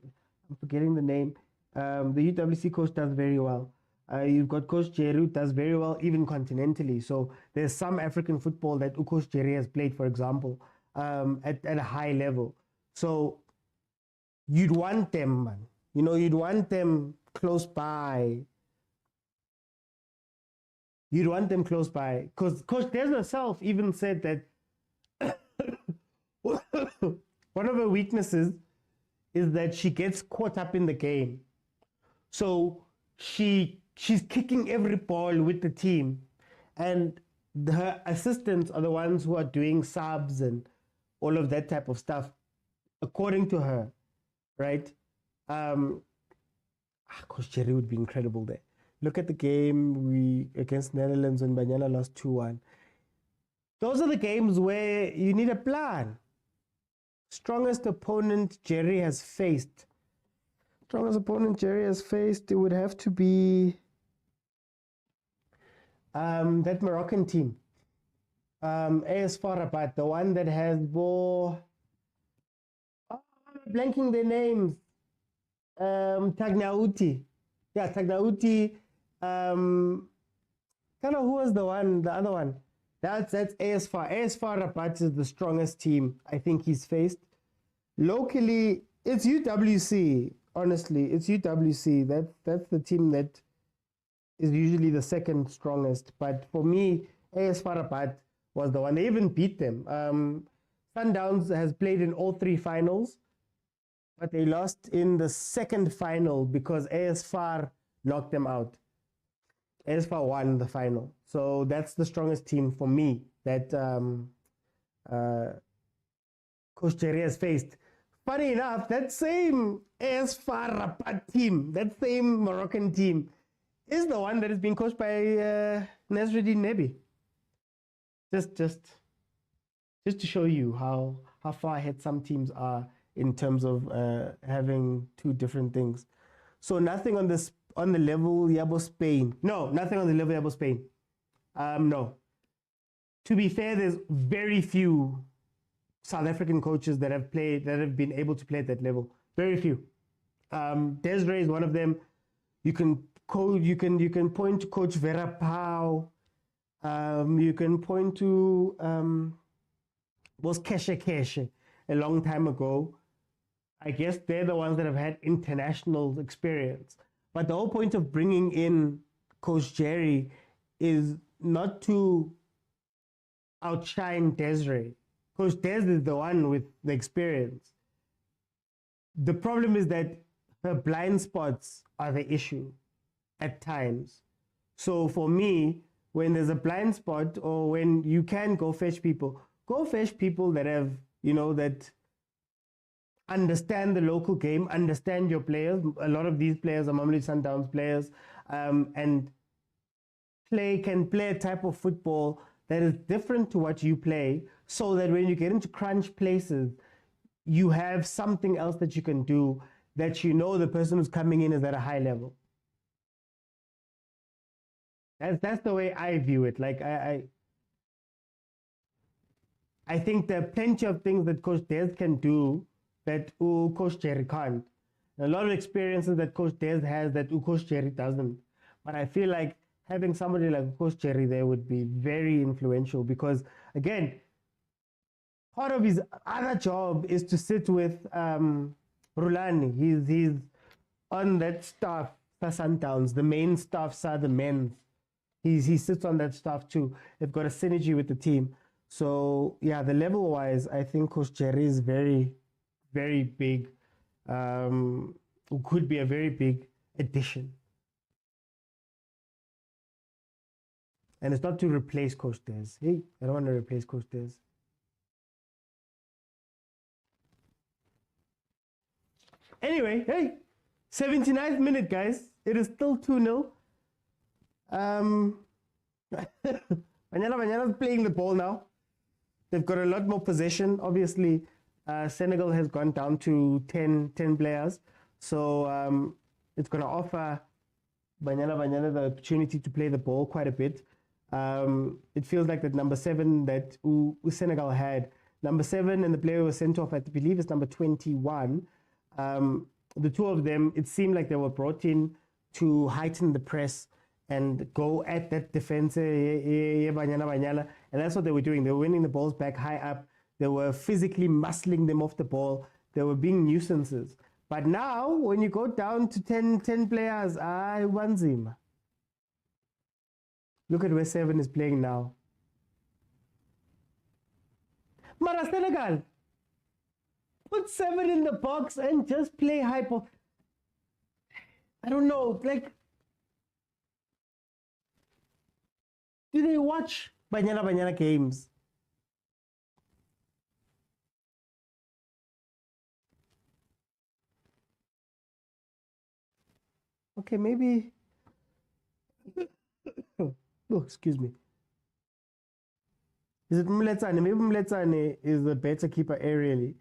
forgetting the name. The UWC coach does very well. You've got Coach Jerry who does very well, even continentally. So there's some African football that Coach Jerry has played, for example, at a high level. So you'd want them, man. You know, you'd want them close by. You'd want them close by. Because Coach Des herself even said that one of her weaknesses is that she gets caught up in the game. So she's kicking every ball with the team. And her assistants are the ones who are doing subs and all of that type of stuff, according to her, right? Coach Jerry would be incredible there. Look at the game against Netherlands when Banyana lost 2-1. Those are the games where you need a plan. Strongest opponent Jerry has faced. It would have to be that Moroccan team. AS FAR Rabat, the one that has more... blanking their names. Tagnauti. Yeah, Tagnauti. Kind of who was the other one? That's AS FAR. AS FAR Rabat is the strongest team I think he's faced. Locally, it's UWC. Honestly, it's UWC. That's the team that is usually the second strongest. But for me, AS FAR Rabat was the one. They even beat them. Sundowns has played in all three finals, but they lost in the second final because AS FAR knocked them out. AS FAR won the final. So that's the strongest team for me that Coach Jerry has faced. Funny enough, that same AS FAR Rabat team, that same Moroccan team, is the one that is being coached by Nasreddin Nebi. Just to show you how far ahead some teams are in terms of having two different things. So nothing on the level Yabo Spain. No, nothing on the level Yabo Spain. No. To be fair, there's very few South African coaches that have been able to play at that level. Very few. Desiree is one of them. You can point to Coach Vera Pau. You can point to was Keshe a long time ago. I guess they're the ones that have had international experience. But the whole point of bringing in Coach Jerry is not to outshine Desiree. Coach Des is the one with the experience. The problem is that her blind spots are the issue at times. So for me, when there's a blind spot or when you can go fetch people that have, that understand the local game, understand your players. A lot of these players are mamelodi Sundowns players, and can play a type of football that is different to what you play, so that when you get into crunch places, you have something else that you can do, that the person who's coming in is at a high level. That's the way I view it. Like I think there are plenty of things that Coach Des can do that Coach Jerry can't. A lot of experiences that Coach Des has that Coach Jerry doesn't. But I feel like having somebody like Coach Jerry there would be very influential, because, again, part of his other job is to sit with Rulani. He's on that staff for Sundowns. The main staffs are the men. He sits on that staff too. They've got a synergy with the team. So, yeah, the level-wise, I think Coach Jerry is very, very big. Could be a very big addition. And it's not to replace Coach Des. Hey, I don't want to replace Coach Des. Anyway, hey, 79th minute, guys. It is still 2-0. Banyana Banyana is playing the ball now. They've got a lot more possession. Obviously, Senegal has gone down to 10 players. So it's going to offer Banyana Banyana the opportunity to play the ball quite a bit. It feels like that number 7 that Senegal had. Number 7, and the player was sent off, I believe, is number 21. The two of them, it seemed like they were brought in to heighten the press and go at that defense, Banyana Banyana. And that's what they were doing. They were winning the balls back high up. They were physically muscling them off the ball. They were being nuisances. But now, when you go down to 10 players, Wanzima. Look at where 7 is playing now. Mara Senegal, put 7 in the box and just play hypo. I don't know, like, do they watch Banyana Banyana games? Okay, maybe. Oh, excuse me. Is it Mletsane? Maybe Mletsane is the better keeper aerially.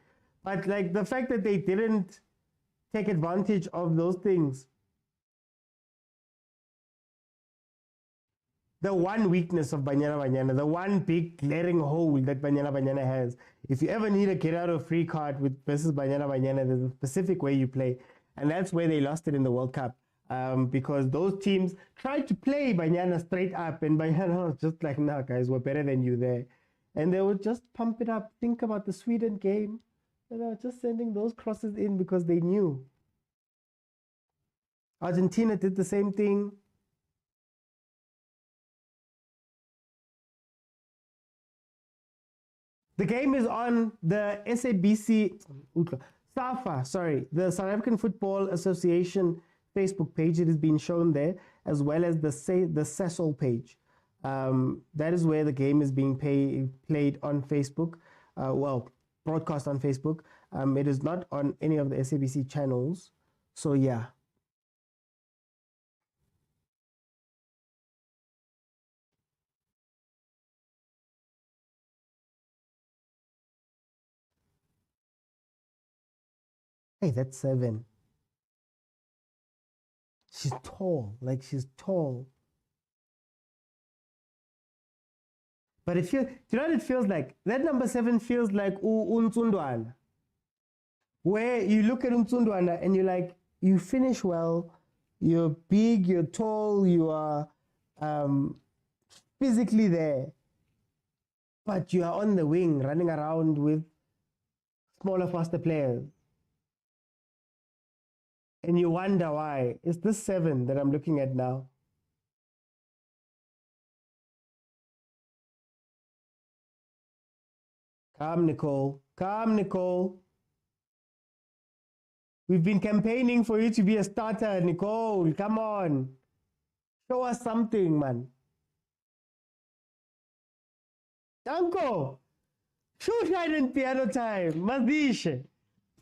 But like the fact that they didn't take advantage of those things. The one weakness of Banyana Banyana, the one big glaring hole that Banyana Banyana has. If you ever need a get out of free card versus Banyana Banyana, there's a specific way you play. And that's where they lost it in the World Cup. Because those teams tried to play Banyana straight up, and Banyana was just like, nah, guys, we're better than you there. And they would just pump it up. Think about the Sweden game. They were just sending those crosses in because they knew. Argentina did the same thing. The game is on the SABC, SAFA, sorry, the South African Football Association Facebook page. It is being shown there, as well as the Cecil page. That is where the game is being played on Facebook. Broadcast on Facebook. It is not on any of the SABC channels. So yeah. Hey, that's 7. She's tall, like she's tall. But it feels, do you know what it feels like? That number 7 feels like Unsundwana. Where you look at Unsundwana and you're like, you finish well, you're big, you're tall, you are physically there. But you are on the wing, running around with smaller, faster players. And you wonder why. It's this 7 that I'm looking at now. Come, Nicole. Come, Nicole. We've been campaigning for you to be a starter, Nicole. Come on. Show us something, man. Danko. Shoot right in piano time. Mazishe.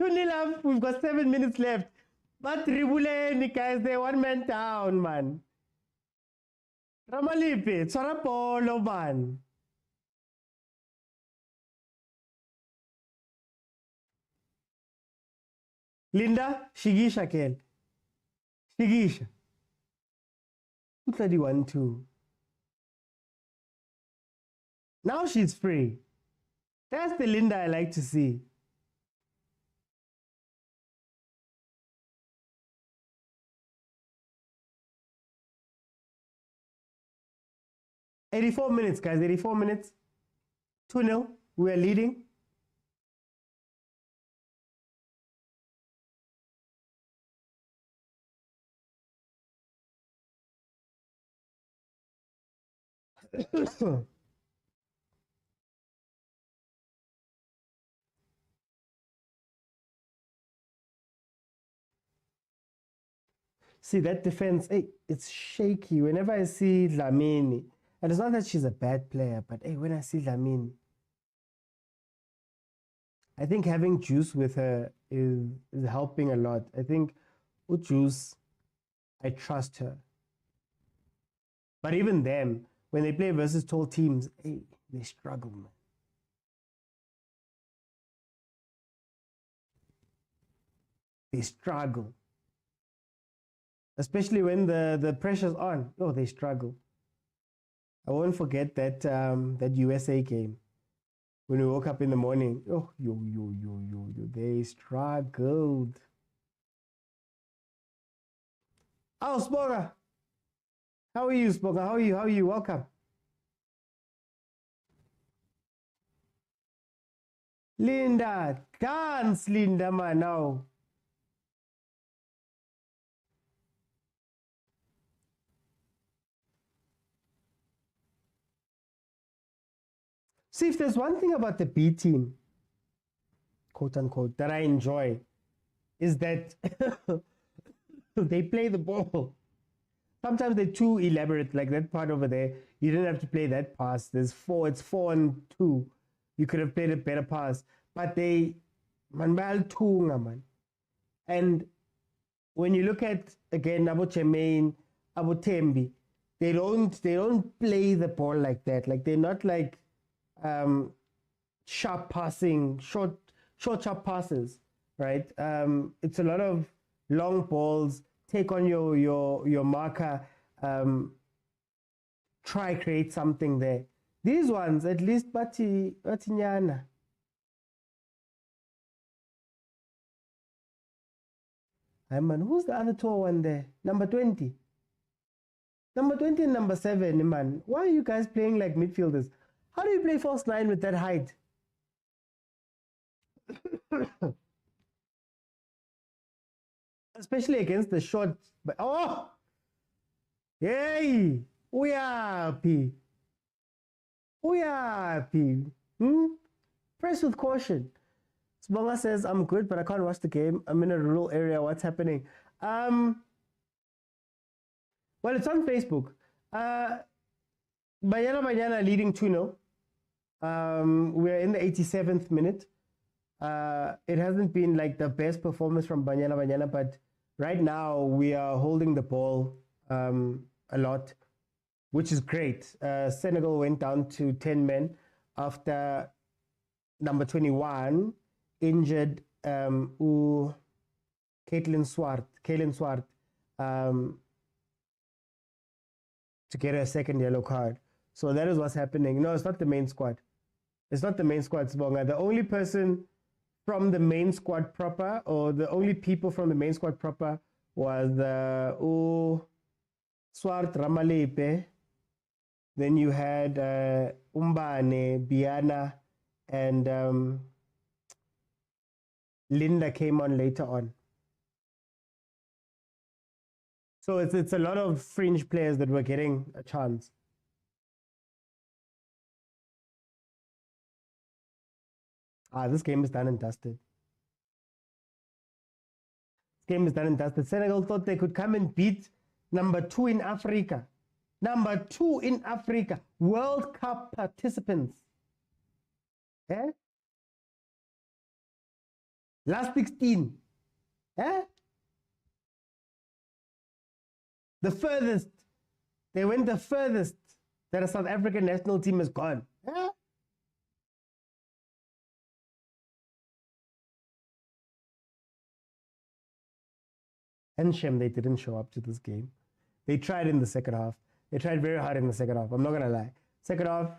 2-0 up. We've got 7 minutes left. But Ribuleni, guys, they're one man down, man. Ramalipi, Tsarapolo, man. Linda, Shigisha, Kel. Shigisha. 231-2. Now she's free. That's the Linda I like to see. $84 minutes, guys. 84 minutes. 2-0. We are leading. See, that defense, hey, it's shaky. Whenever I see Dlamini, and it's not that she's a bad player, but hey, when I see Dlamini, I think having Juice with her is helping a lot. I think with Juice, I trust her. But even them, when they play versus tall teams, hey, they struggle, man. They struggle. Especially when the pressure's on. Oh, they struggle. I won't forget that that USA game. When we woke up in the morning, oh, they struggled. Oh, Spoga. How are you, Spoga? How are you? Welcome. Linda, dance, Linda, man, now. See, if there's one thing about the B team, quote unquote, that I enjoy, is that they play the ball. Sometimes they're too elaborate, like that part over there. You didn't have to play that pass. It's 4-2. You could have played a better pass. But they, man. And when you look at, again, Abu Chemain, Abu Tembi, they don't play the ball like that. Like, they're not like sharp passing, short sharp passes, right? It's a lot of long balls, take on your marker, try create something there. These ones, at least Batinyana. Hey man, who's the other tall one there? Number 20. Number 20 and number 7, man. Why are you guys playing like midfielders? How do you play false 9 with that height? Especially against the short. Oh! Yay! We are happy. We are happy. Press with caution. Sbonga says, I'm good, but I can't watch the game. I'm in a rural area. What's happening? Well, it's on Facebook. Banyana Banyana leading 2-0. We're in the 87th minute. It hasn't been like the best performance from Banyana Banyana, but right now we are holding the ball a lot, which is great. Senegal went down to 10 men after number 21 injured Kaylin Swart to get a second yellow card. So that is what's happening. No, it's not the main squad. It's not the main squad, Sbonga. The only person from the main squad proper, or the only people from the main squad proper, was Swart Ramalepe. Then you had Umbane, Biana, and Linda came on later on. So it's a lot of fringe players that were getting a chance. This game is done and dusted. This game is done and dusted. Senegal thought they could come and beat number 2 in Africa. Number 2 in Africa. World Cup participants. Eh? Last 16. Eh? The furthest. They went the furthest that a South African national team has gone. Eh? And shame they didn't show up to this game. They tried in the second half. They tried very hard in the second half. I'm not going to lie. Second half,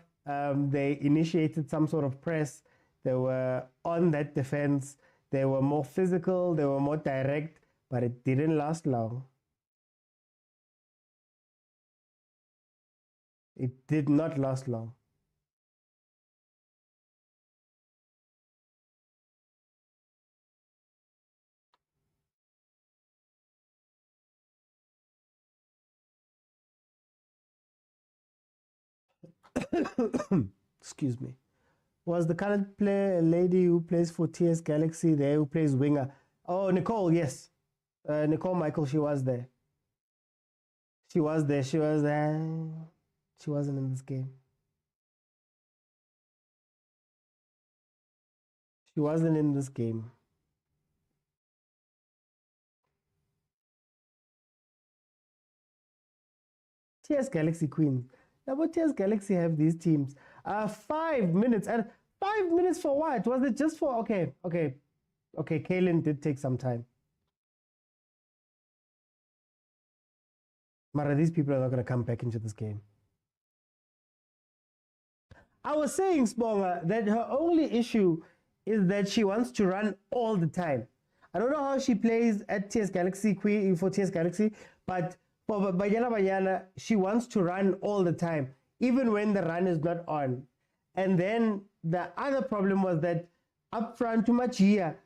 they initiated some sort of press. They were on that defense. They were more physical. They were more direct. But it didn't last long. It did not last long. Excuse me. Was the current player a lady who plays for TS Galaxy there, who plays winger? Oh, Nicole, yes. Nicole Michael, she was there. She was there. She was there. She wasn't in this game. She wasn't in this game. TS Galaxy Queens. Now, what TS Galaxy have these teams? 5 minutes. And 5 minutes for what? Was it just for... Okay. Kaylin did take some time. Mara, these people are not going to come back into this game. I was saying, Sponga, that her only issue is that she wants to run all the time. I don't know how she plays at TS Galaxy for TS Galaxy, but for Banyana Banyana, she wants to run all the time, even when the run is not on. And then the other problem was that up front, too much here,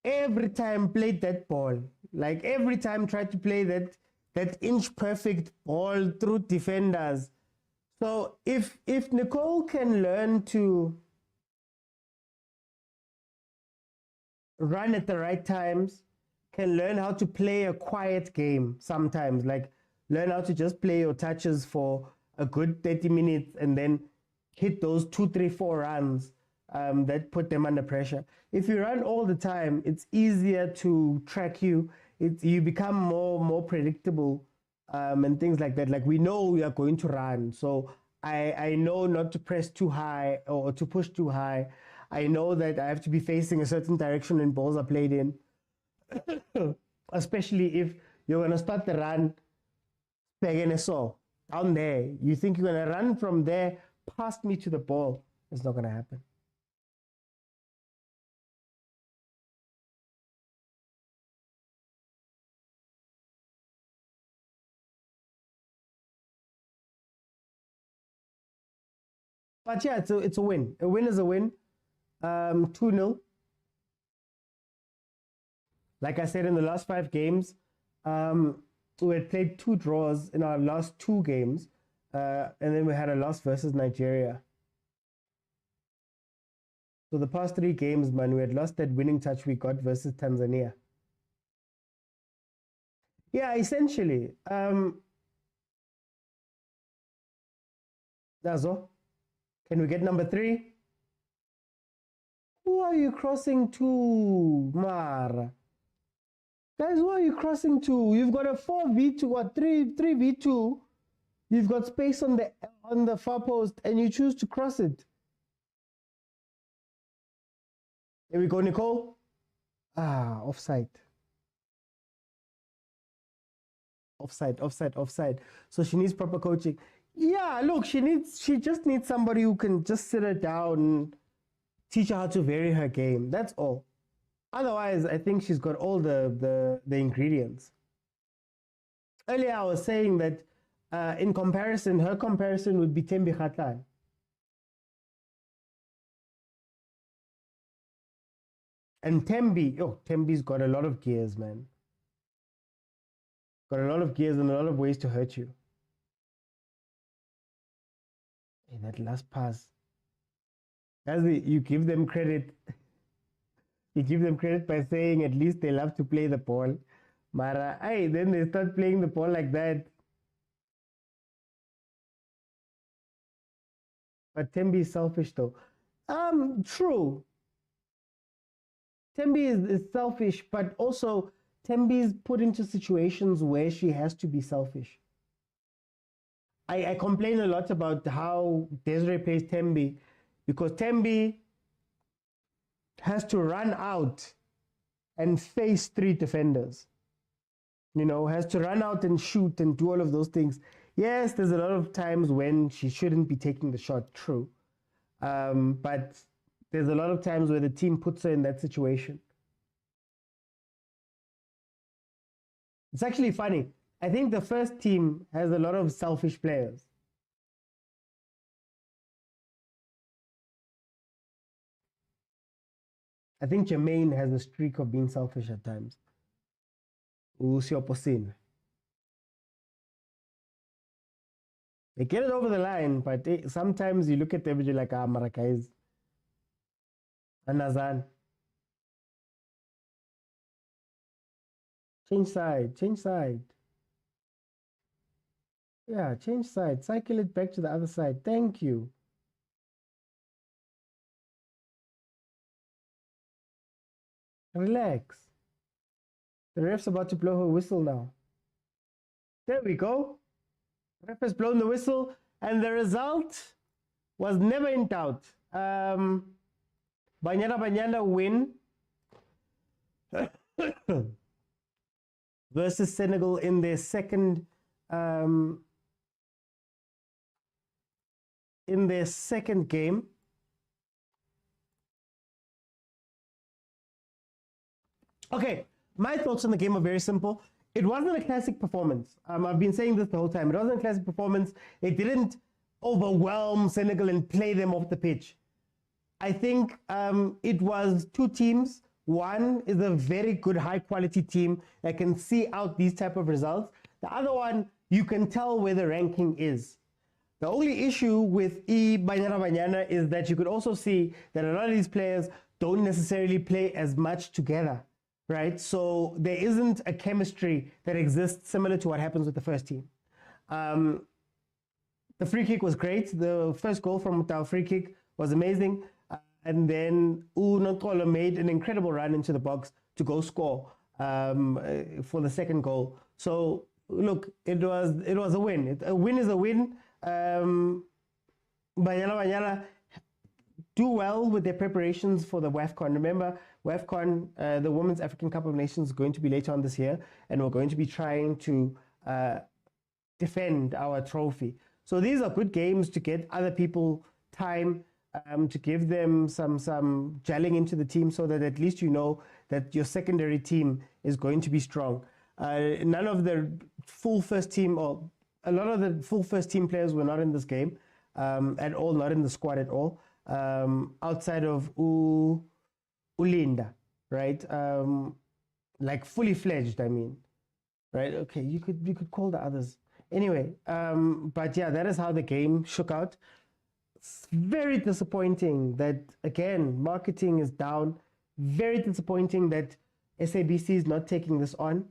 every time played that ball. Like every time tried to play that inch perfect ball through defenders. So if Nicole can learn to run at the right times, can learn how to play a quiet game sometimes, like learn how to just play your touches for a good 30 minutes and then hit those 2, 3, 4 runs that put them under pressure. If you run all the time, it's easier to track you. You become more predictable and things like that. Like we know we are going to run, so I know not to press too high or to push too high. I know that I have to be facing a certain direction when balls are played in. Especially if you're going to start the run down there. You think you're going to run from there past me to the ball. It's not going to happen. But yeah, it's a win. A win is a win. 2-0. Like I said, in the last 5 games, we had played 2 draws in our last 2 games, and then we had a loss versus Nigeria. So the past 3 games, man, we had lost that winning touch we got versus Tanzania. Yeah, essentially. That's all. Can we get number 3? Who are you crossing to, Mara? Guys, who are you crossing to? You've got a 4v2, what? 3v2. You've got space on the far post, and you choose to cross it. Here we go, Nicole. Offside. Offside. So she needs proper coaching. Yeah, look, she just needs somebody who can just sit her down and teach her how to vary her game. That's all. Otherwise, I think she's got all the ingredients. Earlier, I was saying that in comparison, her comparison would be Thembi Kgatlan. And Thembi's got a lot of gears, man. Got a lot of gears and a lot of ways to hurt you. Hey, that last pass. You give them credit. You give them credit by saying at least they love to play the ball. Mara, hey, then they start playing the ball like that. But Tembi is selfish though. True. Tembi is selfish, but also Tembi is put into situations where she has to be selfish. I complain a lot about how Desiree plays Tembi because Tembi has to run out and face 3 defenders. You know, has to run out and shoot and do all of those things. Yes, there's a lot of times when she shouldn't be taking the shot, true. But there's a lot of times where the team puts her in that situation. It's actually funny. I think the first team has a lot of selfish players. I think Jermaine has a streak of being selfish at times. Usioposin. They get it over the line, but sometimes you look at them and you're like, Marakais. Anazan. Change side, change side. Yeah, change side. Cycle it back to the other side. Thank you. Relax. The ref's about to blow her whistle now. There we go. The ref has blown the whistle, and the result was never in doubt. Banyana Banyana win versus Senegal in their second game. Okay, my thoughts on the game are very simple. It wasn't a classic performance. I've been saying this the whole time. It wasn't a classic performance. It didn't overwhelm Senegal and play them off the pitch. I think it was 2 teams. One is a very good, high-quality team that can see out these type of results. The other one, you can tell where the ranking is. The only issue with Banyana Banyana is that you could also see that a lot of these players don't necessarily play as much together, right? So there isn't a chemistry that exists similar to what happens with the first team. The free kick was great. The first goal from Motaung free kick was amazing. And then Nokolo made an incredible run into the box to go score for the second goal. So look, it was a win. A win is a win. Banyana Banyana do well with their preparations for the WAFCON. Remember, WAFCON, the Women's African Cup of Nations, is going to be later on this year, and we're going to be trying to defend our trophy. So these are good games to get other people time, to give them some gelling into the team so that at least you know that your secondary team is going to be strong. None of the full first team, or a lot of the full first team players were not in this game at all, not in the squad at all, outside of Ulinda, right? Like fully fledged, I mean, right? Okay, you could call the others. Anyway, but yeah, that is how the game shook out. It's very disappointing that, again, marketing is down. Very disappointing that SABC is not taking this on.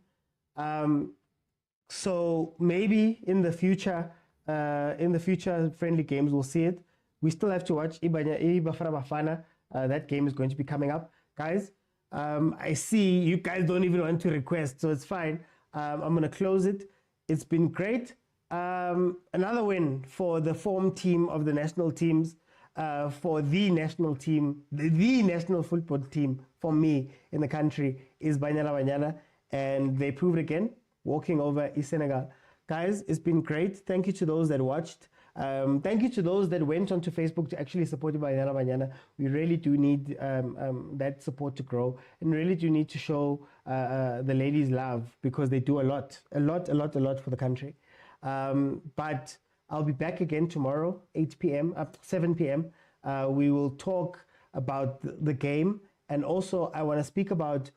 So maybe in the future friendly games, we'll see it. We still have to watch Bafana. That game is going to be coming up. Guys, I see you guys don't even want to request, so it's fine. I'm going to close it. It's been great. Another win for the form team of the national teams, for the national team, the national football team for me in the country is Banyana Banyana, and they proved again, walking over Senegal. Guys, it's been great. Thank you to those that watched. Thank you to those that went onto Facebook to actually support Banyana Banyana. We really do need that support to grow, and really do need to show the ladies love, because they do a lot for the country. But I'll be back again tomorrow, 8 p.m. up 7 p.m. We will talk about the game, and also I want to speak about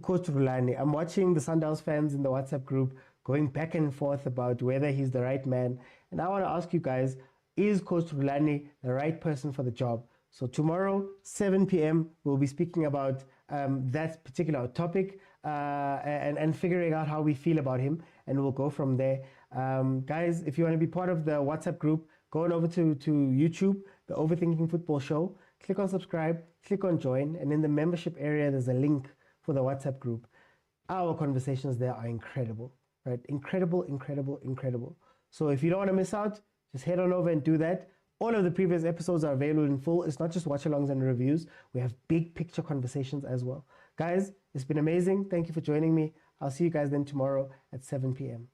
Coach Rulani. I'm watching the Sundowns fans in the WhatsApp group going back and forth about whether he's the right man. And I want to ask you guys, is Coach Rulani the right person for the job? So tomorrow, 7 p.m., we'll be speaking about that particular topic and figuring out how we feel about him, and we'll go from there. Guys, if you want to be part of the WhatsApp group, go on over to YouTube, the Overthinking Football Show. Click on subscribe, click on join, and in the membership area, there's a link for the WhatsApp group. Our conversations there are incredible, right? Incredible, incredible, incredible. So if you don't want to miss out, just head on over and do that. All of the previous episodes are available in full. It's not just watch-alongs and reviews. We have big picture conversations as well. Guys, it's been amazing. Thank you for joining me. I'll see you guys then tomorrow at 7 p.m.